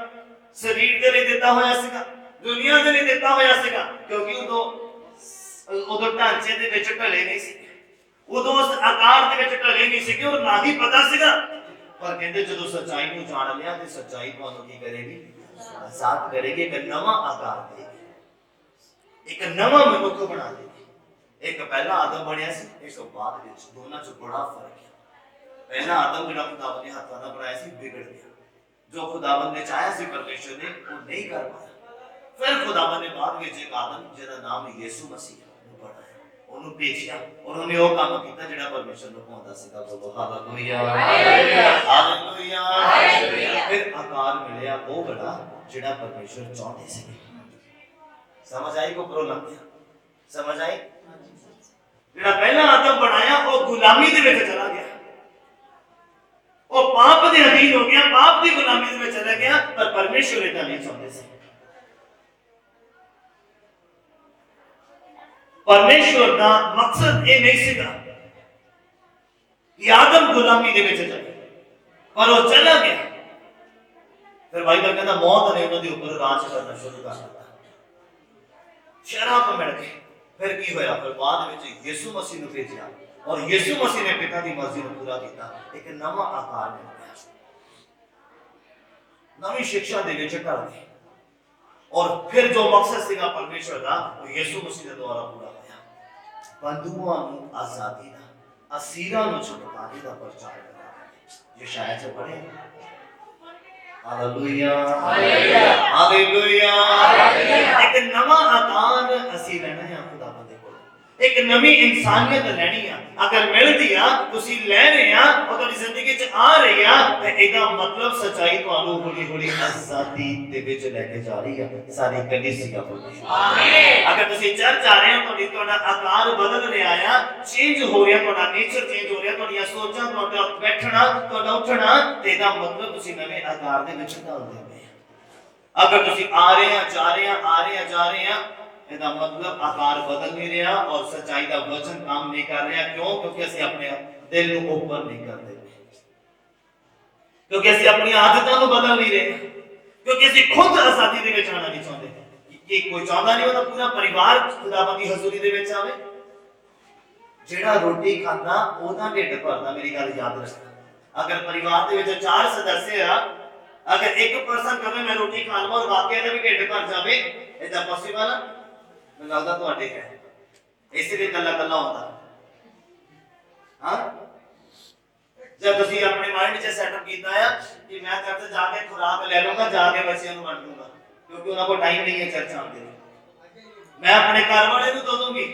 ਸਰੀਰ ਦੇ ਲਈ ਦਿੱਤਾ ਹੋਇਆ ਸੀਗਾ, ਦੁਨੀਆ ਦੇ ਲਈ ਦਿੱਤਾ ਹੋਇਆ ਸੀਗਾ, ਕਿਉਂਕਿ ਉਦੋਂ ਢਾਂਚੇ ਦੇ ਵਿੱਚ ਢਲੇ ਨਹੀਂ ਸੀ, ਉਦੋਂ ਉਸ ਆਕਾਰ ਦੇ ਵਿੱਚ ਢਲੇ ਨਹੀਂ ਸੀ ਔਰ ਨਾ ਹੀ ਪਤਾ ਸੀਗਾ। ਪਰ ਕਹਿੰਦੇ ਜਦੋਂ ਸੱਚਾਈ ਨੂੰ ਜਾਣ ਲਿਆ ਤੇ ਸੱਚਾਈ ਤੁਹਾਨੂੰ ਕੀ ਕਰੇਗੀ? ਆਜ਼ਾਦ ਕਰੇਗੀ, ਇੱਕ ਨਵਾਂ ਆਕਾਰ ਦੇਗੀ, ਇੱਕ ਨਵਾਂ ਮਨੁੱਖ ਬਣਾ ਦੇਗੀ। ਇੱਕ ਪਹਿਲਾ ਆਦਮ ਬਣਿਆ ਸੀ, ਇੱਕ ਬਾਅਦ ਵਿੱਚ, ਦੋਨਾਂ 'ਚ ਬੜਾ ਫਰਕ ਹੈ। पहला आदम जो खुदावंद ने हाथों का बनाया सी बिगड़ गया, जो खुदावंद ने चाहा सी परमेश्वर ने वो नहीं कर पाया। फिर खुदावंद ने बाद में एक आदम जिसका नाम यीशु मसीह है बनाया, वो ਉਹਨੂੰ ਭੇਜਿਆ ਔਰ ਉਹਨੇ ਉਹ ਕੰਮ ਕੀਤਾ ਜਿਹੜਾ ਪਰਮੇਸ਼ਰ ਨੂੰ ਭਾਉਂਦਾ ਸੀਗਾ। ਬੋਲੋ ਹਾਲੇਲੂਇਆ ਹਾਲੇਲੂਇਆ ਹਾਲੇਲੂਇਆ। ਫਿਰ ਆਕਾਰ ਮਿਲਿਆ ਉਹ ਬੜਾ ਜਿਹੜਾ ਪਰਮੇਸ਼ਰ ਚਾਹੁੰਦੇ ਸੀ। ਸਮਝ ਆਈ ਕੋ ਪ੍ਰੋਬਲਮ ਆ? ਸਮਝ ਆਈ? ਜਿਹੜਾ ਪਹਿਲਾ ਆਦਮ ਬਣਾਇਆ ਉਹ ਗੁਲਾਮੀ ਦੇ ਵਿੱਚ ਚਲਾ ਗਿਆ, ਉਹ ਪਾਪ ਦੇ ਅਧੀਨ ਹੋ ਗਿਆ, ਪਾਪ ਦੀ ਗੁਲਾਮੀ ਦੇ ਵਿੱਚ ਚਲਾ ਗਿਆ। ਪਰ ਪਰਮੇਸ਼ਰ ਇਹਦਾ ਨਹੀਂ ਚਾਹੁੰਦੇ ਸੀ। ਪਰਮੇਸ਼ਰ ਦਾ ਮਕਸਦ ਇਹ ਨਹੀਂ ਸੀਗਾ ਕਿ ਆਦਮ ਗੁਲਾਮੀ ਦੇ ਵਿੱਚ ਜਾਏ, ਪਰ ਉਹ ਚਲਾ ਗਿਆ। ਫਿਰ ਬਾਈਬਲ ਕਹਿੰਦਾ ਮੌਤ ਨੇ ਉਹਨਾਂ ਦੇ ਉੱਪਰ ਰਾਜ ਕਰਨਾ ਸ਼ੁਰੂ ਕਰ ਦਿੱਤਾ। ਸ਼ਰਾਬ ਮਿਲ ਗਈ। ਫਿਰ ਕੀ ਹੋਇਆ? ਫਿਰ ਬਾਅਦ ਵਿੱਚ ਯਿਸੂ ਮਸੀਹ ਨੂੰ ਭੇਜਿਆ ਔਰ ਯਿਸੂ ਮਸੀਹ ਨੇ ਪਿਤਾ ਦੀ ਮਰਜ਼ੀ ਨੂੰ ਪੂਰਾ ਕੀਤਾ। ਇੱਕ ਨਵਾਂ ਆਕਾਰ ਮਿਲ ਗਿਆ, ਨਵੀਂ ਸਿੱਖਿਆ ਦੇ ਵਿੱਚ ਢਲ ਗਏ ਔਰ ਫਿਰ ਜੋ ਮਕਸਦ ਸੀਗਾ ਪਰਮੇਸ਼ਰ ਦਾ ਉਹ ਯਿਸੂ ਮਸੀਹ ਦੇ ਦੁਆਰਾ ਪੂਰਾ ਹੋਇਆ। ਬੰਦੂਆਂ ਨੂੰ ਆਜ਼ਾਦੀ ਦਾ, ਅਸੀਰਾਂ ਨੂੰ ਛੁਟਕਾਰੇ ਦਾ ਪ੍ਰਚਾਰ ਕਰਨਾ। ਯਸ਼ਾਇਆ ਚ ਪੜ੍ਹੇ ਹਾਲੇਲੂਇਆ ਹਾਲੇਲੂਇਆ ਹਾਲੇਲੂਇਆ। ਇੱਕ ਨਵਾਂ ਆਕਾਰ ਅਸੀਂ ਲੈਣਾ ਹੈ ਖੁਦਾਵੰਦ ਦੇ ਕੋਲ, ਇੱਕ ਨਵੀਂ ਇਨਸਾਨੀਅਤ ਲੈਣੀ ਆ। ਅਗਰ ਮਿਲਦੀ ਆ, ਤੁਸੀਂ ਲੈ ਰਹੇ ਆ, ਉਹ ਤੁਹਾਡੀ ਜ਼ਿੰਦਗੀ 'ਚ ਆ ਰਹੀ ਆ, ਤੇ ਇਹਦਾ ਮਤਲਬ ਸੱਚਾਈ ਤੁਹਾਨੂੰ ਹੌਲੀ ਹੌਲੀ ਆਜ਼ਾਦੀ ਦੇ ਵਿੱਚ ਲੈ ਕੇ ਜਾ ਰਹੀ ਆ। ਸਾਰੀ ਕਲੀਸਿਆ ਬੋਲਦੀ ਆਮੀਨ। ਅਗਰ ਤੁਸੀਂ ਚਰਚ ਆ ਰਹੇ ਹੋ, ਤੁਹਾਡਾ ਆਕਾਰ ਬਦਲ ਰਿਹਾ ਆ, ਚੇਂਜ ਹੋ ਰਿਹਾ, ਤੁਹਾਡਾ ਨੇਚਰ ਚੇਂਜ ਹੋ ਰਿਹਾ, ਤੁਹਾਡੀਆਂ ਸੋਚਾਂ, ਤੁਹਾਡਾ ਬੈਠਣਾ, ਤੁਹਾਡਾ ਉੱਠਣਾ, ਤੇ ਇਹਦਾ ਮਤਲਬ ਤੁਸੀਂ ਨਵੇਂ ਆਕਾਰ ਦੇ ਵਿੱਚ ਢਲਦੇ ਪਏ। ਅਗਰ ਤੁਸੀਂ ਆ ਰਹੇ ਆ, ਜਾ ਰਹੇ ਆ, ਆ ਰਹੇ ਆ, ਜਾ ਰਹੇ ਆ, ਇਹਦਾ ਮਤਲਬ ਆਕਾਰ ਬਦਲ ਨਹੀਂ ਰਿਹਾ ਔਰ ਸੱਚਾਈ ਦਾ ਵਚਨ ਕੰਮ ਨਹੀਂ ਕਰ ਰਿਹਾ। ਕਿਉਂ? ਕਿਉਂਕਿ ਅਸੀਂ ਆਪਣੇ ਦਿਲ ਨੂੰ ਓਪਨ ਨਹੀਂ ਕਰਦੇ, ਕਿਉਂਕਿ ਅਸੀਂ ਆਪਣੀਆਂ ਆਦਤਾਂ ਨੂੰ ਬਦਲ ਨਹੀਂ ਰਹੇ, ਕਿਉਂਕਿ ਅਸੀਂ ਖੁਦ ਆਜ਼ਾਦੀ ਦੇ ਵਿੱਚ ਆਉਣਾ ਨਹੀਂ ਚਾਹੁੰਦੇ। ਕਿ ਕੋਈ ਚਾਹੁੰਦਾ ਨਹੀਂ ਉਹਦਾ ਪੂਰਾ ਪਰਿਵਾਰ ਖੁਦਾਵੰਦ ਦੀ ਹਜ਼ੂਰੀ ਦੇ ਵਿੱਚ ਆਵੇ। ਜਿਹੜਾ ਰੋਟੀ ਖਾਂਦਾ ਉਹਦਾ ਢਿੱਡ ਭਰਦਾ। ਮੇਰੀ ਗੱਲ ਯਾਦ ਰੱਖਣਾ। ਅਗਰ ਪਰਿਵਾਰ ਦੇ ਵਿੱਚ 4 ਸਦੱਸਿਆ ਆ, ਅਗਰ ਇੱਕ ਪਰਸਨ ਕਹੇ ਮੈਂ ਰੋਟੀ ਖਾ ਲਵਾਂ ਔਰ ਬਾਕੀਆਂ ਦਾ ਵੀ ਢਿੱਡ ਭਰ ਜਾਵੇ, ਇਹਦਾ ਪੋਸੀਬਲ ਆ? ਮੈਨੂੰ ਲੱਗਦਾ ਤੁਹਾਡੇ ਹੈ। ਇਸੇ ਲਈ ਕੱਲਾ ਕੱਲਾ ਹੁੰਦਾ। ਹਾਂ, ਜਦ ਤੁਸੀਂ ਆਪਣੇ ਮਾਈਂਡ 'ਚ ਸੈਟਅਪ ਕੀਤਾ ਆ ਕਿ ਮੈਂ ਚਰਚ ਜਾ ਕੇ ਖੁਰਾਕ ਲੈ ਲਵਾਂਗਾ, ਜਾ ਕੇ ਬੱਚਿਆਂ ਨੂੰ ਵੰਡ ਦੂੰਗਾ, ਕਿਉਂਕਿ ਉਹਨਾਂ ਕੋਲ ਟਾਈਮ ਨਹੀਂ ਹੈ ਚਰਚ ਆਉਣ ਦੇ ਲਈ। ਮੈਂ ਆਪਣੇ ਘਰ ਵਾਲੇ ਨੂੰ ਦੇ ਦੂੰਗੀ,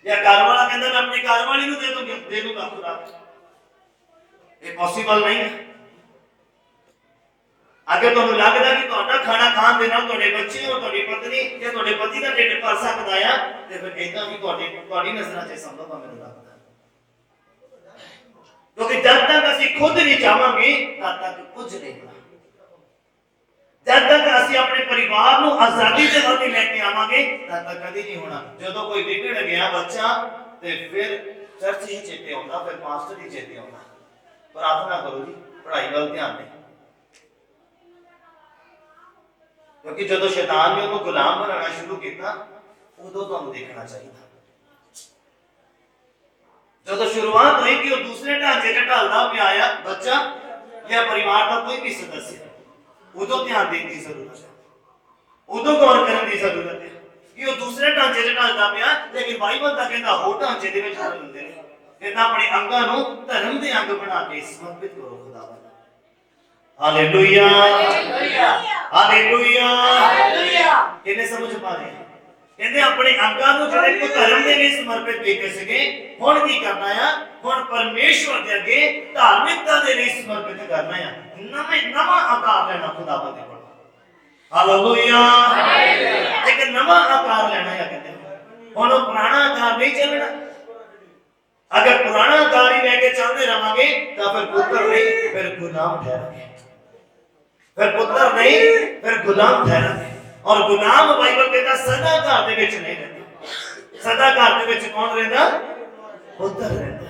ਜਾਂ ਘਰ ਵਾਲਾ ਕਹਿੰਦਾ ਮੈਂ ਆਪਣੀ ਘਰ ਵਾਲੀ ਨੂੰ ਦੇ ਦੂੰਗਾ ਖੁਰਾਕ। ਇਹ ਪੋਸੀਬਲ ਨਹੀਂ ਹੈ। ਅਗਰ ਤੁਹਾਨੂੰ ਲੱਗਦਾ ਕਿ ਤੁਹਾਡਾ ਖਾਣਾ ਖਾਣ ਦੇ ਨਾਲ ਤੁਹਾਡੇ ਬੱਚੇ ਔਰ ਤੁਹਾਡੀ ਪਤਨੀ ਜਾਂ ਤੁਹਾਡੇ ਪਤੀ ਦਾ ਢਿੱਡ ਭਰ ਸਕਦਾ ਆ, ਤੇ ਫਿਰ ਇਦਾਂ ਵੀ ਤੁਹਾਡੀ ਨਜ਼ਰਾਂ 'ਚ ਸੰਭਵ ਆ। ਮੈਨੂੰ ਲੱਗਦਾ ਕਿਉਂਕਿ ਜਦ ਤੱਕ ਅਸੀਂ ਖੁਦ ਨਹੀਂ ਚਾਹਾਂਗੇ ਤਦ ਤੱਕ ਕੁਝ ਨਹੀਂ ਹੋਣਾ। ਜਦ ਤੱਕ ਅਸੀਂ ਆਪਣੇ ਪਰਿਵਾਰ ਨੂੰ ਆਜ਼ਾਦੀ ਦੇ ਵੱਲ ਲੈ ਕੇ ਆਵਾਂਗੇ ਤਦ ਤੱਕ ਕਦੇ ਨਹੀਂ ਹੋਣਾ। ਜਦੋਂ ਕੋਈ ਵਿਗੜ ਗਿਆ ਬੱਚਾ ਤੇ ਫਿਰ ਚਰਚ ਹੀ ਚੇਤੇ ਆਉਂਦਾ, ਫਿਰ ਮਾਸਟਰ ਹੀ ਚੇਤੇ ਆਉਂਦਾ। ਪ੍ਰਾਰਥਨਾ ਕਰੋ ਜੀ, ਪੜ੍ਹਾਈ ਵੱਲ ਧਿਆਨ ਦੇ, ਕਿਉਂਕਿ ਜਦੋਂ ਸ਼ੈਤਾਨ ਨੇ ਉਹਨੂੰ ਗੁਲਾਮ ਬਣਾਉਣਾ ਸ਼ੁਰੂ ਕੀਤਾ ਉਦੋਂ ਤੁਹਾਨੂੰ ਦੇਖਣਾ ਚਾਹੀਦਾ। ਜਦੋਂ ਸ਼ੁਰੂਆਤ ਹੋਈ ਕਿ ਉਹ ਦੂਸਰੇ ਢਾਂਚੇ 'ਚ ਢਲਦਾ ਪਿਆ ਆ ਬੱਚਾ ਜਾਂ ਪਰਿਵਾਰ ਦਾ ਕੋਈ ਵੀ ਸਦੱਸਿਆ, ਉਦੋਂ ਧਿਆਨ ਦੇਣ ਦੀ ਜ਼ਰੂਰਤ ਹੈ, ਉਦੋਂ ਗੌਰ ਕਰਨ ਦੀ ਜ਼ਰੂਰਤ ਹੈ ਕਿ ਉਹ ਦੂਸਰੇ ਢਾਂਚੇ 'ਚ ਢਲਦਾ ਪਿਆ। ਲੇਕਿਨ ਬਾਈਬਲ ਤਾਂ ਕਹਿੰਦਾ ਹੋਰ ਢਾਂਚੇ ਦੇ ਵਿੱਚ ਢਲ ਹੁੰਦੇ ਨੇ। ਕਹਿੰਦਾ ਆਪਣੇ ਅੰਗਾਂ ਨੂੰ ਧਰਮ ਦੇ ਅੰਗ ਬਣਾ ਕੇ ਸਮਰਪਿਤ ਕਰੋ ਖੁਦਾਵੰਦ। Hallelujah hallelujah hallelujah. ਕਿੰਨੇ ਸਮਝ ਪਾ ਰਹੇ? ਕਹਿੰਦੇ ਆਪਣੇ ਅੰਗਾਂ ਨੂੰ ਜਿਹੜੇ ਕੋ ਧਰਮ ਦੇ ਲਈ ਸਮਰਪਿਤ ਕੀਤੇ ਸੀਗੇ, ਹੁਣ ਕੀ ਕਰਨਾ ਆ? ਹੁਣ ਪਰਮੇਸ਼ਵਰ ਦੇ ਅੱਗੇ ਧਾਰਮਿਕਤਾ ਦੇ ਲਈ ਸਮਰਪਿਤ ਕਰਨਾ ਆ। ਨਵਾਂ ਆਕਾਰ ਲੈਣਾ ਖੁਦਾਵੰਦ ਦੇ ਕੋਲ। Hallelujah hallelujah. ਇੱਕ ਨਵਾਂ ਆਕਾਰ ਲੈਣਾ ਆ। ਕਹਿੰਦੇ ਹੁਣ ਉਹ ਪੁਰਾਣਾ ਆਕਾਰ ਨਹੀਂ ਚੱਲਣਾ। ਅਗਰ ਪੁਰਾਣਾ ਆਕਾਰ ਹੀ ਲੈ ਕੇ ਚੱਲਦੇ ਰਵਾਂਗੇ ਤਾਂ ਫਿਰ ਪੁੱਤਰ ਨਹੀਂ, ਫਿਰ ਗੁਲਾਮ ਠਹਿਰਾਂਗੇ। ਫਿਰ ਪੁੱਤਰ ਨਹੀਂ, ਫਿਰ ਗੁਲਾਮ ਠਹਿਰਾਂਗੇ। ਔਰ ਗੁਲਾਮ ਬਾਈਬਲ ਕਹਿੰਦਾ ਸਦਾ ਘਰ ਦੇ ਵਿੱਚ ਨਹੀਂ ਰਹਿੰਦਾ। ਸਦਾ ਘਰ ਦੇ ਵਿੱਚ ਕੌਣ ਰਹਿੰਦਾ? ਪੁੱਤਰ ਰਹਿੰਦਾ।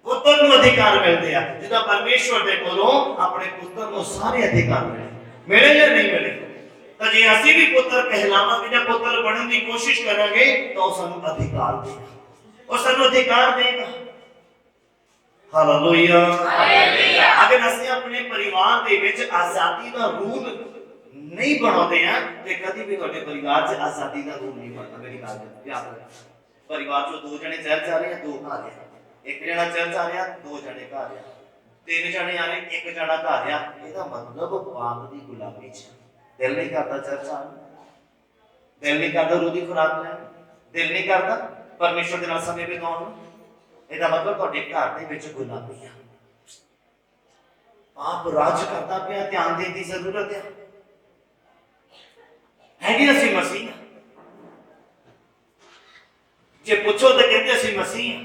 ਪੁੱਤਰ ਨੂੰ ਅਧਿਕਾਰ ਮਿਲਦੇ ਆ। ਜਿੱਦਾਂ ਪਰਮੇਸ਼ਵਰ ਦੇ ਕੋਲੋਂ ਆਪਣੇ ਪੁੱਤਰ ਨੂੰ ਸਾਰੇ ਅਧਿਕਾਰ ਮਿਲੇ ਜਾਂ ਨਹੀਂ ਮਿਲੇ, ਤਾਂ ਜੇ ਅਸੀਂ ਵੀ ਪੁੱਤਰ ਕਹਿਲਾਵਾਂਗੇ ਜਾਂ ਪੁੱਤਰ ਬਣਨ ਦੀ ਕੋਸ਼ਿਸ਼ ਕਰਾਂਗੇ ਤਾਂ ਉਹ ਸਾਨੂੰ ਅਧਿਕਾਰ ਦੇਗਾ, ਉਹ ਸਾਨੂੰ ਅਧਿਕਾਰ ਦੇਗਾ। Hallelujah hallelujah. ਅਗਰ ਅਸੀਂ ਆਪਣੇ ਪਰਿਵਾਰ ਦੇ ਵਿੱਚ ਆਜ਼ਾਦੀ ਦਾ ਰੂਲ ਨਹੀਂ ਬਣਾਉਂਦੇ ਆ ਤੇ ਕਦੀ ਵੀ ਤੁਹਾਡੇ ਪਰਿਵਾਰ 'ਚ ਆਜ਼ਾਦੀ ਦਾ ਰੂਲ ਨਹੀਂ ਬਣਦਾ। ਮੇਰੀ ਗੱਲ ਯਾਦ ਰੱਖਣਾ। ਪਰਿਵਾਰ 'ਚੋਂ 2 ਜਣੇ ਚਰਚ ਆ ਰਹੇ ਆ, 2 ਘਰ ਆ। 1 ਜਣਾ ਚਰਚ ਆ ਰਿਹਾ, 2 ਜਣੇ ਘਰ ਆ। 3 ਜਣੇ ਆ ਰਹੇ, 1 ਜਣਾ ਘਰ ਆ। ਇਹਦਾ ਮਤਲਬ ਪਾਪ ਦੀ ਗੁਲਾਮੀ 'ਚ ਦਿਲ ਨਹੀਂ ਕਰਦਾ ਚਰਚ ਆਉਣ ਨੂੰ, ਦਿਲ ਨਹੀਂ ਕਰਦਾ ਰੋਟੀ ਖੁਰਾਕ ਲੈਣ, ਦਿਲ ਨਹੀਂ ਕਰਦਾ ਪਰਮੇਸ਼ਰ ਦੇ ਨਾਲ ਸਮੇਂ ਬਿਤਾਉਣ ਨੂੰ। ਇਹਦਾ ਮਤਲਬ ਤੁਹਾਡੇ ਘਰ ਦੇ ਵਿੱਚ ਗੁਲਾਮੀ ਆ, ਆਪ ਰਾਜ ਕਰਦਾ ਪਿਆ, ਧਿਆਨ ਦੇਣ ਦੀ ਜ਼ਰੂਰਤ ਹੈ। ਹੈਗੇ ਅਸੀਂ ਮਸੀਹ ਹਾਂ। ਜੇ ਪੁੱਛੋ ਤਾਂ ਕਹਿੰਦੇ ਅਸੀਂ ਮਸੀਹ ਹਾਂ।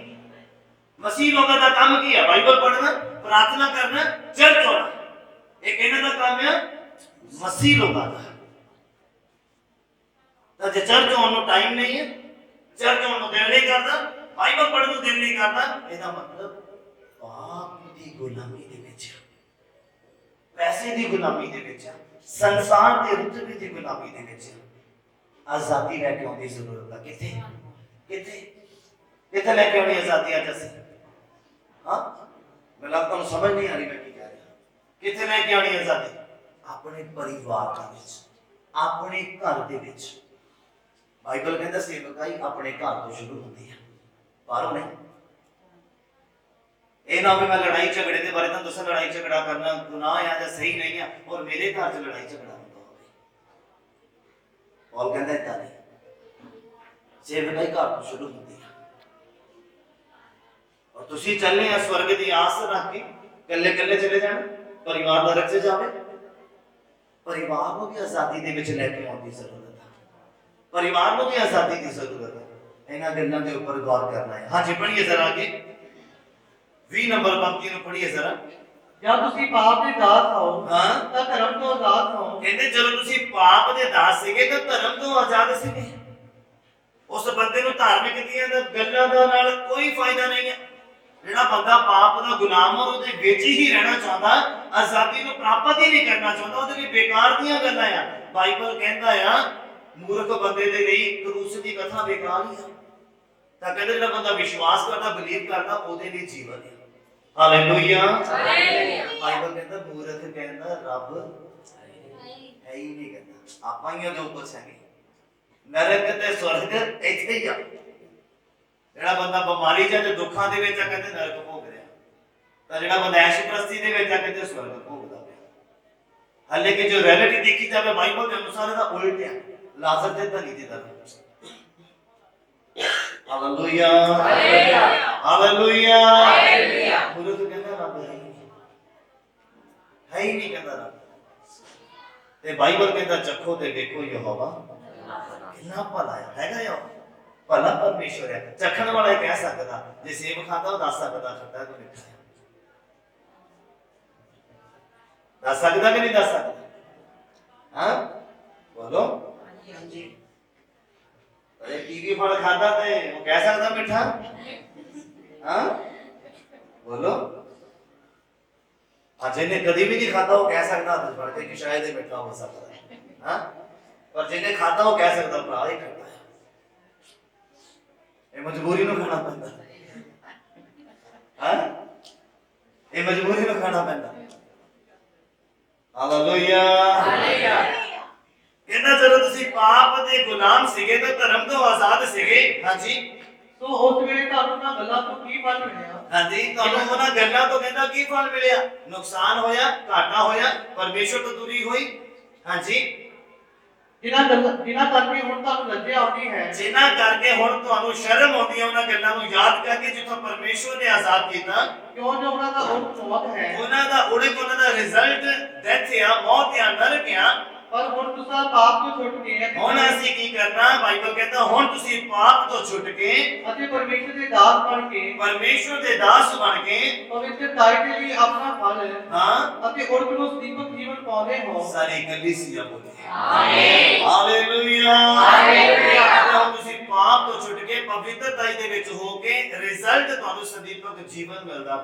ਮਸੀਹ ਲੋਕਾਂ ਦਾ ਕੰਮ ਕੀ ਹੈ? ਬਾਈਬਲ ਪੜ੍ਹਨਾ, ਪ੍ਰਾਰਥਨਾ ਕਰਨਾ, ਚਰਚ ਆਉਣਾ। ਇਹ ਇਹਨਾਂ ਦਾ ਕੰਮ ਹੈ ਮਸੀਹ ਲੋਕਾਂ ਦਾ। ਤਾਂ ਜੇ ਚਰਚ ਆਉਣ ਨੂੰ ਟਾਈਮ ਨਹੀਂ ਹੈ, ਚਰਚ ਆਉਣ ਨੂੰ ਦਿਲ ਨਹੀਂ ਕਰਦਾ, ਬਾਈਬਲ ਪੜ੍ਹਨ ਨੂੰ ਦਿਲ ਨਹੀਂ ਕਰਦਾ, ਇਹਦਾ ਮਤਲਬ ਪਾਪ ਦੀ ਗੁਲਾਮੀ ਦੇ ਵਿੱਚ, ਪੈਸੇ ਦੀ ਗੁਲਾਮੀ ਦੇ ਵਿੱਚ, ਸੰਸਾਰ ਦੇ ਰੁਤਬੇ ਦੀ ਗੁਲਾਮੀ ਦੇ ਵਿੱਚ ਆਜ਼ਾਦੀ ਲੈ ਕੇ ਆਉਣ ਦੀ ਜ਼ਰੂਰਤ ਹੈ। ਕਿੱਥੇ ਕਿੱਥੇ ਕਿੱਥੇ ਲੈ ਕੇ ਆਉਣੀ ਆਜ਼ਾਦੀ ਅੱਜ ਅਸੀਂ? ਹਾਂ, ਮੈਨੂੰ ਤੁਹਾਨੂੰ ਸਮਝ ਨਹੀਂ ਆ ਰਹੀ ਮੈਂ ਕੀ ਕਹਿ ਰਿਹਾ। ਕਿੱਥੇ ਲੈ ਕੇ ਆਉਣੀ ਆਜ਼ਾਦੀ? ਆਪਣੇ ਪਰਿਵਾਰ ਦੇ ਵਿੱਚ, ਆਪਣੇ ਘਰ ਦੇ ਵਿੱਚ। ਬਾਈਬਲ ਕਹਿੰਦਾ ਸੇਵਕਾਈ ਆਪਣੇ ਘਰ ਤੋਂ ਸ਼ੁਰੂ ਹੁੰਦੀ ਹੈ, ਬਾਹਰੋਂ ਨਹੀਂ। ਇਹ ਨਾ ਹੋਵੇ ਮੈਂ ਲੜਾਈ ਝਗੜੇ ਦੇ ਬਾਰੇ ਤਾਂ ਦੱਸਾਂ, ਲੜਾਈ ਝਗੜਾ ਕਰਨਾ ਗੁਨਾਹ ਆ ਜਾਂ ਸਹੀ ਨਹੀਂ ਆ, ਔਰ ਮੇਰੇ ਘਰ 'ਚ ਲੜਾਈ ਝਗੜਾ ਹੁੰਦਾ ਹੋਵੇ। ਪੌਲ ਕਹਿੰਦਾ ਏਦਾਂ ਨਹੀਂ, ਸੇਵਕਾਈ ਘਰ ਤੋਂ ਸ਼ੁਰੂ ਹੁੰਦੀ ਹੈ। ਔਰ ਤੁਸੀਂ ਚੱਲੇ ਆ ਸਵਰਗ ਦੀ ਆਸ ਰੱਖ ਕੇ, ਇਕੱਲੇ ਇਕੱਲੇ ਚਲੇ ਜਾਣਾ, ਪਰਿਵਾਰ ਦਾ ਰੱਖੇ ਜਾਵੇ। ਪਰਿਵਾਰ ਨੂੰ ਵੀ ਆਜ਼ਾਦੀ ਦੇ ਵਿੱਚ ਲੈ ਕੇ ਆਉਣ ਦੀ ਜ਼ਰੂਰਤ ਹੈ। ਪਰਿਵਾਰ ਨੂੰ ਵੀ ਆਜ਼ਾਦੀ ਦੀ ਜ਼ਰੂਰਤ ਹੈ। ਇਹਨਾਂ ਗੱਲਾਂ ਦੇ ਉੱਪਰ ਗੌਰ ਕਰਨਾ ਹੈ। ਹਾਂਜੀ, ਪੜ੍ਹੀਏ ਜ਼ਰਾ ਅੱਗੇ 20 ਨੰਬਰ ਪੰਕਤੀ ਨੂੰ ਪੜ੍ਹੀਏ ਜ਼ਰਾ। ਜਦ ਤੁਸੀਂ ਪਾਪ ਦੇ ਦਾਸ ਹੋ ਹਾਂ, ਤਾਂ ਧਰਮ ਤੋਂ ਆਜ਼ਾਦ ਹੋ। ਕਹਿੰਦੇ ਜਦੋਂ ਤੁਸੀਂ ਪਾਪ ਦੇ ਦਾਸ ਸੀਗੇ ਤਾਂ ਧਰਮ ਤੋਂ ਆਜ਼ਾਦ ਸੀਗੇ। ਉਸ ਬੰਦੇ ਨੂੰ ਧਾਰਮਿਕ ਦੀਆਂ ਗੱਲਾਂ ਦਾ ਨਾਲ ਕੋਈ ਫਾਇਦਾ ਨਹੀਂ ਹੈ। ਜਿਹੜਾ ਬੰਦਾ ਪਾਪ ਦਾ ਗੁਲਾਮ ਔਰ ਉਹਦੇ ਵਿੱਚ ਹੀ ਰਹਿਣਾ ਚਾਹੁੰਦਾ, ਆਜ਼ਾਦੀ ਨੂੰ ਪ੍ਰਾਪਤ ਹੀ ਨਹੀਂ ਕਰਨਾ ਚਾਹੁੰਦਾ, ਉਹਦੇ ਲਈ ਬੇਕਾਰ ਦੀਆਂ ਗੱਲਾਂ ਆ। ਬਾਈਬਲ ਕਹਿੰਦਾ ਆ ਮੂਰਖ ਬੰਦੇ ਦੇ ਲਈ ਕਰੂਸ ਦੀ ਕਥਾ ਬੇਕਾਰ ਹੀ ਆ। ਤਾਂ ਕਹਿੰਦੇ ਜਿਹੜਾ ਬੰਦਾ ਵਿਸ਼ਵਾਸ ਕਰਦਾ, ਬਲੀਵ ਕਰਦਾ, ਉਹਦੇ ਲਈ ਜੀਵਨ ਹੈ। ਹਾਲੇਲੂਇਆ। ਬਾਈਬਲ ਕਹਿੰਦਾ ਮੂਰਖ ਕਹਿੰਦਾ ਰੱਬ ਹੈ ਹੀ ਨਹੀਂ, ਕਹਿੰਦਾ ਆਪਾਂ ਹੀ ਜੋ ਕੁਛ ਹੈਗੇ। ਨਰਕ ਤੇ ਸਵਰਗ ਇੱਥੇ ਹੀ ਆ। ਜਿਹੜਾ ਬੰਦਾ ਬਿਮਾਰੀ ਜਾਂ ਦੁੱਖਾਂ ਦੇ ਵਿੱਚ ਆ, ਕਹਿੰਦੇ ਨਰਕ ਭੋਗ ਰਿਹਾ। ਤਾਂ ਜਿਹੜਾ ਬੰਦਾ ਐਸ਼ ਪ੍ਰਸਤੀ ਦੇ ਵਿੱਚ ਆ, ਕਹਿੰਦੇ ਸਵਰਗ ਭੋਗਦਾ ਪਿਆ। ਹਾਲੇ ਕਿ ਜੋ ਰਿਐਲਿਟੀ ਦੇਖੀ ਜਾਵੇ ਬਾਈਬਲ ਦੇ ਅਨੁਸਾਰ ਇਹਦਾ ਉਲਟ ਹੈ। ਲਾਜ਼ਰ ਤੇ ਧਨੀ ਦੀ ਤਰ੍ਹਾਂ। Hallelujah, hallelujah, hallelujah. ਗੁਰੂ ਤੋਂ ਕਹਿੰਦਾ ਰੱਬ ਹੈ ਹੀ ਨਹੀਂ, ਕਹਿੰਦਾ ਰੱਬ। ਤੇ ਬਾਈਬਲ ਕਹਿੰਦਾ ਚੱਖੋ ਤੇ ਵੇਖੋ ਯਹੋਵਾ ਕਿੰਨਾ ਭਲਾ ਹੈਗਾ ਆ। ਭਲਾ ਪਰਮੇਸ਼ਵਰ ਹੈ। ਚੱਖਣ ਵਾਲਾ ਕਹਿ ਸਕਦਾ, ਜੇ ਸੇਬ ਖਾਂਦਾ ਉਹ ਦੱਸ ਸਕਦਾ ਖੱਟਾ ਕਿ ਮਿੱਠਾ ਹੈ। ਦੱਸ ਸਕਦਾ ਕਿ ਨਹੀਂ ਦੱਸ ਸਕਦਾ? ਹਾਂ ਬੋਲੋ। ਹਾਂਜੀ। ਅਰੇ ਕੀਵੀ ਫਲ ਖਾਦਾ ਤੇ ਉਹ ਕਹਿ ਸਕਦਾ ਮਿੱਠਾ? ਹਾਂ ਬੋਲੋ। ਜਿਹਨੇ ਕਦੀ ਵੀ ਨਹੀਂ ਖਾਦਾ ਉਹ ਕਹਿ ਸਕਦਾ ਹੱਥ ਫੜ ਕੇ ਕਿ ਸ਼ਾਇਦ ਇਹ ਮਿੱਠਾ ਹੋ ਸਕਦਾ ਹੈ। ਹਾਂ, ਪਰ ਜਿਹਨੇ ਖਾਦਾ ਉਹ ਕਹਿ ਸਕਦਾ ਭਰਾ ਇਹ ਖੱਟਾ ਹੈ। ਇਹ ਮਜਬੂਰੀ ਨੂੰ ਖਾਣਾ ਪੈਂਦਾ। ਹਾਂ, ਇਹ ਮਜਬੂਰੀ ਨੂੰ ਖਾਣਾ ਪੈਂਦਾ। Hallelujah, hallelujah. ਕਹਿੰਦਾ ਜਦੋਂ ਤੁਸੀਂ ਪਾਪ ਦੇ ਗੁਲਾਮ ਸੀਗੇ ਤਾਂ ਧਰਮ ਤੋਂ ਆਜ਼ਾਦ ਸੀਗੇ। ਹਾਂਜੀ, ਸੋ ਉਸ ਵੇਲੇ ਤੁਹਾਨੂੰ ਉਹਨਾਂ ਗੱਲਾਂ ਤੋਂ ਕੀ ਫਲ ਮਿਲਿਆ? ਹਾਂਜੀ, ਤੁਹਾਨੂੰ ਉਹਨਾਂ ਗੱਲਾਂ ਤੋਂ ਕਹਿੰਦਾ ਕੀ ਫਲ ਮਿਲਿਆ? ਨੁਕਸਾਨ ਹੋਇਆ, ਘਾਟਾ ਹੋਇਆ, ਪਰਮੇਸ਼ਰ ਤੋਂ ਦੂਰੀ ਹੋਈ। ਹਾਂਜੀ, ਜਿਨ੍ਹਾਂ ਕਰਕੇ ਹੁਣ ਤੁਹਾਨੂੰ ਲੱਜਿਆ ਆਉਂਦੀ ਹੈ, ਜਿਨ੍ਹਾਂ ਕਰਕੇ ਹੁਣ ਤੁਹਾਨੂੰ ਸ਼ਰਮ ਆਉਂਦੀ ਹੈ ਉਹਨਾਂ ਗੱਲਾਂ ਨੂੰ ਯਾਦ ਕਰਕੇ ਜਿੱਥੋਂ ਪਰਮੇਸ਼ਰ ਨੇ ਆਜ਼ਾਦ ਕੀਤਾ। ਕਿਉਂ ਜੋ ਉਹਨਾਂ ਦਾ ਉਹ ਮੌਤ ਹੈ, ਉਹਨਾਂ ਦਾ ਰਿਜ਼ਲਟ ਡੈਥ ਆ, ਮੌਤ ਆ, ਨਰਕ ਆ। ਪਰ ਹੁਣ ਤੁਸੀਂ ਪਾਪ ਤੋਂ ਛੁੱਟ ਕੇ ਹੁਣ ਅਸੀਂ ਕੀ ਕਰਨਾ? ਬਾਈਬਲ ਕਹਿੰਦਾ ਹੁਣ ਤੁਸੀਂ ਪਾਪ ਤੋਂ ਛੁੱਟ ਕੇ ਅਤੇ ਪਰਮੇਸ਼ਰ ਦੇ ਦਾਸ ਬਣ ਕੇ, ਪਰਮੇਸ਼ਰ ਦੇ ਦਾਸ ਬਣ ਕੇ ਪਵਿੱਤਰਤਾ ਦੇ ਲਈ ਆਪਣਾ ਫਲ ਹਾਂ ਅਤੇ ਉਰਗ ਨੂੰ ਦੀਪਕ ਜੀਵਨ ਪਾਉਂਦੇ ਹੋ। ਸਾਰੀ ਕਲੀਸਿਆ ਬੋਲੇ ਆਮੀਨ, ਹਾਲੇਲੂਇਆ, ਹਾਲੇਲੂਇਆ। ਤੁਸੀਂ ਪਾਪ ਤੋਂ ਛੁੱਟ ਕੇ ਪਵਿੱਤਰਤਾ ਦੇ ਵਿੱਚ ਹੋ ਕੇ ਰਿਜ਼ਲਟ ਤੁਹਾਨੂੰ ਸਦੀਪਕ ਜੀਵਨ ਮਿਲਦਾ।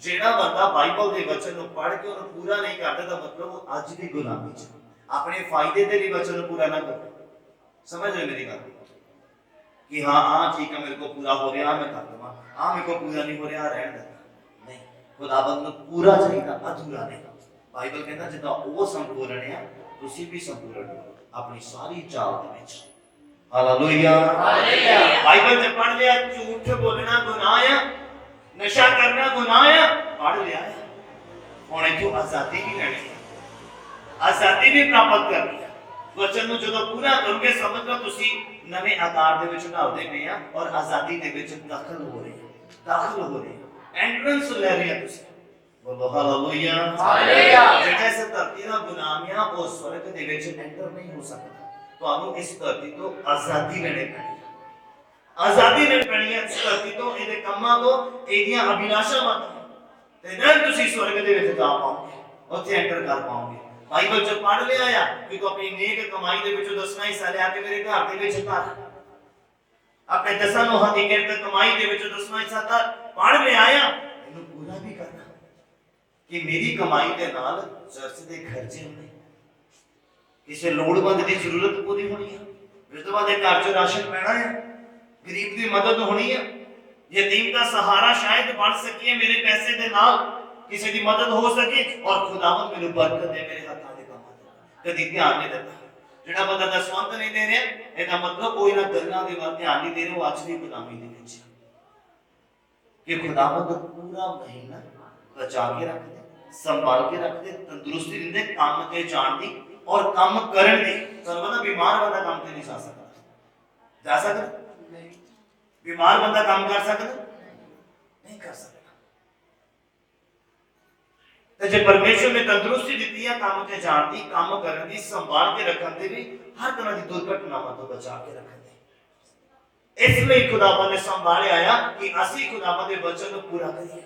ਜਿਹੜਾ ਬੰਦਾ ਬਾਈਬਲ ਦੇ ਵਚਨ ਨੂੰ ਪੜ੍ਹ ਕੇ ਉਹਨੂੰ ਪੂਰਾ ਨਹੀਂ ਕਰਦਾ ਤਾਂ ਮਤਲਬ ਉਹ ਅੱਜ ਵੀ ਗੁਲਾਮੀ 'ਚ, ਆਪਣੇ ਫਾਇਦੇ ਦੇ ਲਈ ਵਚਨ ਨੂੰ ਪੂਰਾ ਨਾ ਕਰੋ। ਸਮਝ ਰਹੇ ਮੇਰੀ ਗੱਲ ਕਿ ਹਾਂ ਠੀਕ ਹੈ, ਮੇਰੇ ਕੋਲ ਪੂਰਾ ਹੋ ਰਿਹਾ ਮੈਂ ਕਰ ਦਵਾਂ, ਮੇਰੇ ਕੋਲ ਪੂਰਾ ਨਹੀਂ ਹੋ ਰਿਹਾ ਰਹਿਣ ਦੇ। ਨਹੀਂ, ਖੁਦਾਵੰਦ ਨੂੰ ਪੂਰਾ ਚਾਹੀਦਾ, ਅਧੂਰਾ ਨਹੀਂ। ਬਾਈਬਲ ਕਹਿੰਦਾ ਜਿੱਦਾਂ ਉਹ ਸੰਪੂਰਨ ਆ ਤੁਸੀਂ ਵੀ ਸੰਪੂਰਨ ਹੋ ਆਪਣੀ ਸਾਰੀ ਚਾਲ ਦੇ ਵਿੱਚ। Hallelujah, hallelujah. ਬਾਈਬਲ 'ਚ ਪੜ੍ਹ ਲਿਆ ਝੂਠ ਬੋਲਣਾ ਗੁਨਾਹ ਆ, ਨਸ਼ਾ ਕਰਨਾ ਗੁਨਾਹ ਆ, ਪੜ੍ਹ ਲਿਆ। ਹੁਣ ਇੱਥੋਂ ਆਜ਼ਾਦੀ ਵੀ ਲੈਣੀ ਹੈ, ਆਜ਼ਾਦੀ ਵੀ ਪ੍ਰਾਪਤ ਕਰਨੀ ਹੈ। ਵਚਨ ਨੂੰ ਜਦੋਂ ਪੂਰਾ ਕਰੋਗੇ ਸਮਝ ਲਓ ਤੁਸੀਂ ਨਵੇਂ ਆਕਾਰ ਦੇ ਵਿੱਚ ਢਾਲਦੇ ਪਏ ਆ ਔਰ ਆਜ਼ਾਦੀ ਦੇ ਵਿੱਚ ਦਾਖਲ ਹੋ ਰਹੇ ਹੋ ਐਂਟਰੈਂਸ ਲੈ ਰਹੇ ਆ ਤੁਸੀਂ ਬੋਲੋ ਹਾਲੇਲੂਇਆ ਜਿਹੜਾ ਇਸ ਧਰਤੀ ਦਾ ਗੁਲਾਮ ਆ ਉਹ ਸਵਰਗ ਦੇ ਵਿੱਚ ਐਂਟਰ ਨਹੀਂ ਹੋ ਸਕਦਾ ਤੁਹਾਨੂੰ ਇਸ ਧਰਤੀ ਤੋਂ ਆਜ਼ਾਦੀ ਲੈਣੀ ਪੈਣੀ ਆਜ਼ਾਦੀ ਲੈਣੀ ਪੈਣੀ ਹੈ ਇਸ ਧਰਤੀ ਤੋਂ ਇਹਦੇ ਕੰਮਾਂ ਤੋਂ ਇਹਦੀਆਂ ਅਭਿਲਾਸ਼ਾਵਾਂ ਤੋਂ ਤੇ ਨਾਲ ਤੁਸੀਂ ਸਵਰਗ ਦੇ ਵਿੱਚ ਜਾ ਪਾਓਗੇ ਉੱਥੇ ਐਂਟਰ ਕਰ ਪਾਓਗੇ ਬਾਈਬਲ ਚ ਪੜ੍ਹ ਲਿਆ ਆ ਕਿ ਤੂੰ ਆਪਣੀ ਨੇਕ ਕਮਾਈ ਦੇ ਵਿੱਚੋਂ ਦਸਵਾਂ ਹਿੱਸਾ ਲਿਆ ਕੇ ਮੇਰੇ ਘਰ ਦੇ ਵਿੱਚ ਧਰ ਆਪਣੇ ਦਸਾਂ ਨੂੰ ਦੀ ਕਿਰਤ ਕਮਾਈ ਦੇ ਵਿੱਚੋਂ ਦਸਵਾਂ ਹਿੱਸਾ ਧਰ ਪੜ੍ਹ ਲਿਆ ਆ ਇਹਨੂੰ ਪੂਰਾ ਵੀ ਕਰਨਾ ਕਿ ਮੇਰੀ ਕਮਾਈ ਦੇ ਨਾਲ ਚਰਚ ਦੇ ਖਰਚੇ ਹੋਣੇ ਕਿਸੇ ਲੋੜਵੰਦ ਦੀ ਜ਼ਰੂਰਤ ਪੂਰੀ ਹੋਣੀ ਹੈ ਵਿਧਵਾ ਦੇ ਘਰ 'ਚ ਰਾਸ਼ਨ ਪੈਣਾ ਹੈ ਗਰੀਬ ਦੀ ਮਦਦ ਹੋਣੀ ਹੈ ਯਤੀਮ ਦਾ ਸਹਾਰਾ ਸ਼ਾਇਦ ਬਣ ਸਕੀਏ ਮੇਰੇ ਪੈਸੇ ਦੇ ਨਾਲ ਕਿਸੇ ਦੀ ਮਦਦ ਹੋ ਸਕੇ ਔਰ ਖੁਦਾਵੰਦ ਮੈਨੂੰ ਬਰਕਤ ਦੇ ਮੇਰੇ ਹੱਥਾਂ ਦੇ ਕੰਮਾਂ ਤੇ ਕਦੀ ਧਿਆਨ ਨਹੀਂ ਦਿੰਦਾ ਜਿਹੜਾ ਬੰਦਾ ਦਸਵੰਧ ਨਹੀਂ ਦੇ ਰਿਹਾ ਇਹਦਾ ਮਤਲਬ ਕੋਈ ਨਾ ਗੱਲਾਂ ਦੇ ਵੱਲ ਧਿਆਨ ਨਹੀਂ ਦੇ ਰਿਹਾ ਉਹ ਅੱਜ ਦੀ ਗੁਲਾਮੀ ਦੇ ਵਿੱਚ ਕਿ ਖੁਦਾਵੰਦ ਪੂਰਾ ਮਹੀਨਾ ਬਚਾ ਕੇ ਰੱਖਦੇ ਸੰਭਾਲ ਕੇ ਰੱਖਦੇ ਤੰਦਰੁਸਤੀ ਦਿੰਦੇ ਕੰਮ ਤੇ ਜਾਣ ਦੀ ਔਰ ਕੰਮ ਕਰਨ ਦੀ ਤੁਹਾਨੂੰ ਪਤਾ ਬਿਮਾਰ ਬੰਦਾ ਕੰਮ ਤੇ ਨਹੀਂ ਜਾ ਸਕਦਾ ਨਹੀਂ ਬਿਮਾਰ ਬੰਦਾ ਕੰਮ ਕਰ ਸਕਦਾ ਨਹੀਂ ਕਰ ਸਕਦਾ ਤੇ ਜੇ ਪਰਮੇਸ਼ਰ ਨੇ ਤੰਦਰੁਸਤੀ ਦਿੱਤੀ ਹੈ ਕੰਮ ਤੇ ਜਾਣ ਦੀ ਕੰਮ ਕਰਨ ਦੀ ਸੰਭਾਲ ਕੇ ਰੱਖਣ ਦੀ ਵੀ ਹਰ ਤਰ੍ਹਾਂ ਦੀ ਦੁਰਘਟਨਾਵਾਂ ਤੋਂ ਬਚਾ ਕੇ ਰੱਖਣ ਦੀ ਇਸ ਲਈ ਖੁਦਾਵੰਦ ਨੇ ਸੰਭਾਲਿਆ ਆ ਕਿ ਅਸੀਂ ਖੁਦਾਵੰਦ ਦੇ ਵਚਨ ਨੂੰ ਪੂਰਾ ਕਰੀਏ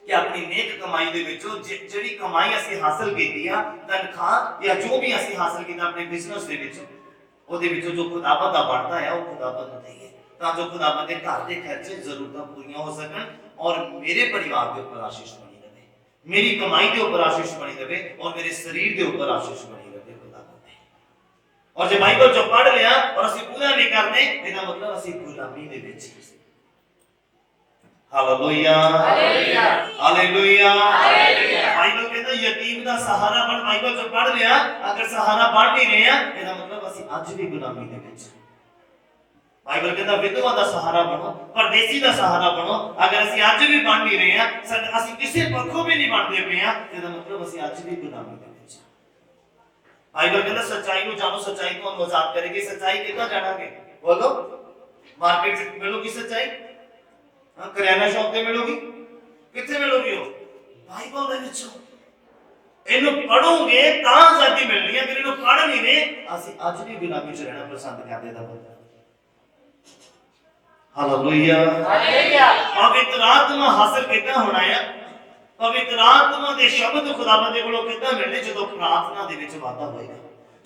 ਕਿ ਆਪਣੀ ਨੇਕ ਕਮਾਈ ਦੇ ਵਿੱਚੋਂ ਜਿਹੜੀ ਕਮਾਈ ਅਸੀਂ ਹਾਸਲ ਕੀਤੀ ਆ ਤਨਖਾਹ ਜਾਂ ਜੋ ਵੀ ਅਸੀਂ ਹਾਸਲ ਕੀਤਾ ਆਪਣੇ ਬਿਜ਼ਨਸ ਦੇ ਵਿੱਚ ਉਹਦੇ ਵਿੱਚੋਂ ਜੋ ਖੁਦਾਵੰਦ ਦਾ ਬਣਦਾ ਹੈ ਉਹ ਖੁਦਾਵੰਦ ਨੂੰ ਦੇਈਏ ਤਾਂ ਜੋ ਖੁਦਾਵੰਦ ਦੇ ਘਰ ਦੇ ਖਰਚੇ ਜ਼ਰੂਰਤਾਂ ਪੂਰੀਆਂ ਹੋ ਸਕਣ ਔਰ ਮੇਰੇ ਪਰਿਵਾਰ ਦੇ ਉੱਪਰ ਆਸ਼ੀਸ਼ ਬਣੀ ਰਹੇ ਮੇਰੀ ਕਮਾਈ ਦੇ ਉੱਪਰ ਆਸ਼ੀਸ਼ ਬਣੀ ਰਹੇ ਔਰ ਮੇਰੇ ਸਰੀਰ ਦੇ ਉੱਪਰ ਆਸ਼ੀਸ਼ ਬਣੀ ਰਹੇ ਖੁਦਾਵੰਦ ਦੇ ਔਰ ਜੇ ਬਾਈਬਲ ਚੋਂ ਪੜ੍ਹ ਲਿਆ ਔਰ ਅਸੀਂ ਪੂਰਾ ਨਹੀਂ ਕਰਦੇ ਇਹਦਾ ਮਤਲਬ ਅਸੀਂ ਗੁਲਾਮੀ ਦੇ ਵਿੱਚ ਹਾਲੇਲੂਇਆ ਹਾਲੇਲੂਇਆ ਬਾਈਬਲ ਕਹਿੰਦਾ ਯਤੀਮ ਦਾ ਸਹਾਰਾ ਬਣ ਬਾਈਬਲ ਚ ਪੜ੍ਹ ਲਿਆ ਅਗਰ ਸਹਾਰਾ ਬਣ ਨਹੀਂ ਰਹੇ ਆ ਇਹਦਾ ਮਤਲਬ ਅਸੀਂ ਅੱਜ ਵੀ ਗੁਲਾਮੀ ਦੇ ਵਿੱਚ ਬਾਈਬਲ ਕਹਿੰਦਾ ਵਿਧਵਾ ਦਾ ਸਹਾਰਾ ਬਣੋ ਪਰਦੇਸੀ ਦਾ ਸਹਾਰਾ ਬਣੋ ਅਗਰ ਅਸੀਂ ਅੱਜ ਵੀ ਬਣ ਨਹੀਂ ਰਹੇ ਆ ਅਸੀਂ ਕਿਸੇ ਪੱਖੋਂ ਵੀ ਨਹੀਂ ਬਣਦੇ ਪਏ ਆ ਇਹਦਾ ਮਤਲਬ ਅਸੀਂ ਅੱਜ ਵੀ ਗੁਲਾਮੀ ਦੇ ਵਿੱਚ ਬਾਈਬਲ ਕਹਿੰਦਾ ਸੱਚਾਈ ਨੂੰ ਜਾਣੋ ਸੱਚਾਈ ਤੁਹਾਨੂੰ ਆਜ਼ਾਦ ਕਰੇਗੀ ਸੱਚਾਈ ਕਿੱਦਾਂ ਜਾਣਾਂਗੇ ਬੋਲੋ ਮਾਰਕੀਟ ਚ ਮਿਲੂਗੀ ਸੱਚਾਈ ਕਰਿਆਨਾ ਸ਼ੌਪ ਤੇ ਮਿਲੂਗੀ ਕਿੱਥੇ ਮਿਲੂਗੀ ਉਹ ਬਾਈਬਲ ਦੇ ਵਿੱਚੋਂ ਇਹਨੂੰ ਪੜੋਗੇ ਤਾਂ ਆਜ਼ਾਦੀ ਮਿਲਣੀ ਹੈ ਅਗਰ ਇਹਨੂੰ ਪੜ੍ਹ ਨਹੀਂ ਰਹੇ ਅਸੀਂ ਅੱਜ ਵੀ ਗੁਲਾਮੀ ਚ ਰਹਿਣਾ ਪਸੰਦ ਕਰਦੇ ਦਾ ਬੰਦਾ ਹਾਲੇਲੂਇਆ ਪਵਿੱਤਰ ਆਤਮਾ ਹਾਸਲ ਕਿੱਦਾਂ ਹੋਣਾ ਹੈ ਪਵਿੱਤਰ ਆਤਮਾ ਦੇ ਸ਼ਬਦ ਖੁਦਾਵੰਦ ਦੇ ਕੋਲੋਂ ਕਿੱਦਾਂ ਮਿਲਣੇ ਜਦੋਂ ਪ੍ਰਾਰਥਨਾ ਦੇ ਵਿੱਚ ਵਾਧਾ ਹੋਏਗਾ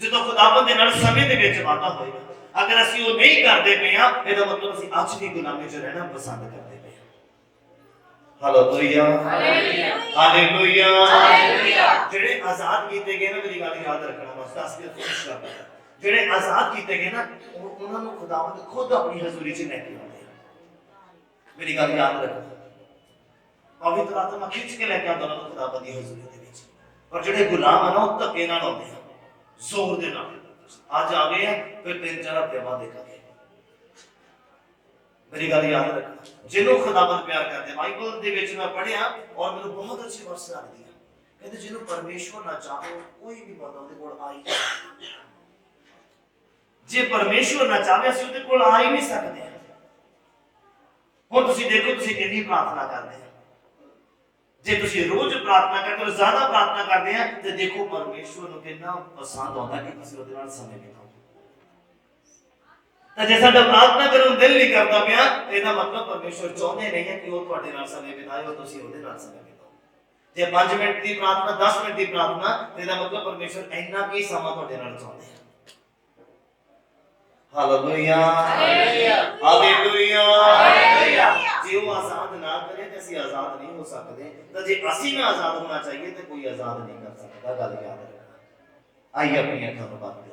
ਜਦੋਂ ਖੁਦਾਵੰਦ ਦੇ ਨਾਲ ਸਮੇਂ ਦੇ ਵਿੱਚ ਵਾਧਾ ਹੋਏਗਾ ਅਗਰ ਅਸੀਂ ਉਹ ਨਹੀਂ ਕਰਦੇ ਪਏ ਆ ਇਹਦਾ ਮਤਲਬ ਅਸੀਂ ਅੱਜ ਵੀ ਗੁਲਾਮੀ ਚ ਰਹਿਣਾ ਪਸੰਦ ਕਰਦੇ ਹਾਲੇਲੂਇਆ ਹਾਲੇਲੂਇਆ ਜਿਹੜੇ ਆਜ਼ਾਦ ਕੀਤੇ ਗਏ ਨਾ ਮੇਰੀ ਗੱਲ ਯਾਦ ਰੱਖਣਾ ਬਸ ਦੱਸ ਕੇ ਕੋਸ਼ਿਸ਼ ਕਰਦਾ ਜਿਹੜੇ ਆਜ਼ਾਦ ਕੀਤੇ ਗਏ ਨਾ ਉਹਨਾਂ ਨੂੰ ਖੁਦਾਵੰਦ ਖੁਦ ਆਪਣੀ ਹਜ਼ੂਰੀ 'ਚ ਲੈ ਕੇ ਆਉਂਦੇ ਆ ਮੇਰੀ ਗੱਲ ਯਾਦ ਰੱਖਣਾ ਪਵਿੱਤਰ ਆਤਮਾ ਖਿੱਚ ਕੇ ਲੈ ਕੇ ਆਉਂਦਾ ਉਹਨਾਂ ਨੂੰ ਖੁਦਾਵੰਦ ਦੀ ਹਜ਼ੂਰੀ ਦੇ ਵਿੱਚ ਔਰ ਜਿਹੜੇ ਗੁਲਾਮ ਆ ਨਾ ਉਹ ਧੱਕੇ ਨਾਲ ਆਉਂਦੇ ਆ ਜ਼ੋਰ ਦੇ ਨਾਲ ਅੱਜ ਆ ਗਏ ਆ ਫਿਰ 3-4 ਹਫ਼ਤੇ ਬਾਅਦ ਦੇਖਾਂਗੇ ਮੇਰੀ ਗੱਲ ਯਾਦ ਰੱਖਣਾ ਜਿਹਨੂੰ ਖੁਦਾਵੰਦ ਪਿਆਰ ਕਰਦੇ ਬਾਈਬਲ ਦੇ ਵਿੱਚ ਮੈਂ ਪੜ੍ਹਿਆ ਔਰ ਮੈਨੂੰ ਬਹੁਤ ਅੱਛੀ ਵਰਸ ਲੱਗਦੀ ਹੈ ਕਹਿੰਦੇ ਜਿਹਨੂੰ ਪਰਮੇਸ਼ਵਰ ਨਾ ਚਾਹੇ ਕੋਈ ਵੀ ਬੰਦਾ ਉਹਦੇ ਕੋਲ ਆ ਹੀ ਨਹੀਂ ਜੇ ਪਰਮੇਸ਼ਵਰ ਨਾ ਚਾਹੇ ਅਸੀਂ ਉਹਦੇ ਕੋਲ ਆ ਹੀ ਨਹੀਂ ਸਕਦੇ ਹੁਣ ਤੁਸੀਂ ਦੇਖੋ ਤੁਸੀਂ ਕਿੰਨੀ ਪ੍ਰਾਰਥਨਾ ਕਰਦੇ ਆ ਜੇ ਤੁਸੀਂ ਰੋਜ਼ ਪ੍ਰਾਰਥਨਾ ਕਰਦੇ ਹੋ ਜ਼ਿਆਦਾ ਪ੍ਰਾਰਥਨਾ ਕਰਦੇ ਆ ਤੇ ਦੇਖੋ ਪਰਮੇਸ਼ਵਰ ਨੂੰ ਕਿੰਨਾ ਪਸੰਦ ਆਉਂਦਾ ਕਿ ਤੁਸੀਂ ਉਹਦੇ ਨਾਲ ਸਮੇਂ ਬਿਤਾਓ ਤਾਂ ਜੇ ਸਾਡਾ ਪ੍ਰਾਰਥਨਾ ਕਰਨ ਨੂੰ ਦਿਲ ਨਹੀਂ ਕਰਦਾ ਪਿਆ ਇਹਦਾ ਮਤਲਬ ਪਰਮੇਸ਼ਵਰ ਚਾਹੁੰਦੇ ਨਹੀਂ ਹੈ ਕਿ ਉਹ ਤੁਹਾਡੇ ਨਾਲ ਸਮੇਂ ਬਿਤਾਏ ਔਰ ਤੁਸੀਂ ਉਹਦੇ ਨਾਲ ਸਮੇਂ ਬਿਤਾਓ ਜੇ 5 ਮਿੰਟ ਦੀ ਪ੍ਰਾਰਥਨਾ 10 ਮਿੰਟ ਦੀ ਪ੍ਰਾਰਥਨਾ ਇਹਦਾ ਮਤਲਬ ਪਰਮੇਸ਼ਵਰ ਇੰਨਾ ਕੀ ਸਮਾਂ ਤੁਹਾਡੇ ਨਾਲ ਚਾਹੁੰਦੇ ਹੈ ਹਾਲੇਲੂਇਆ ਹਾਲੇਲੂਇਆ ਹਾਲੇਲੂਇਆ ਜੇ ਉਹ ਆਜ਼ਾਦ ਨਾ ਕਰੇ ਤੇ ਅਸੀਂ ਆਜ਼ਾਦ ਨਹੀਂ ਹੋ ਸਕਦੇ ਤਾਂ ਜੇ ਅਸੀਂ ਨਾ ਆਜ਼ਾਦ ਹੋਣਾ ਚਾਹੀਏ ਤੇ ਕੋਈ ਆਜ਼ਾਦ ਨਹੀਂ ਕਰ ਸਕਦਾ ਗੱਲ ਯਾਦ ਰੱਖਣਾ ਆइए अपनी ਅੱਖਾਂ ਨੂੰ ਬੰਦ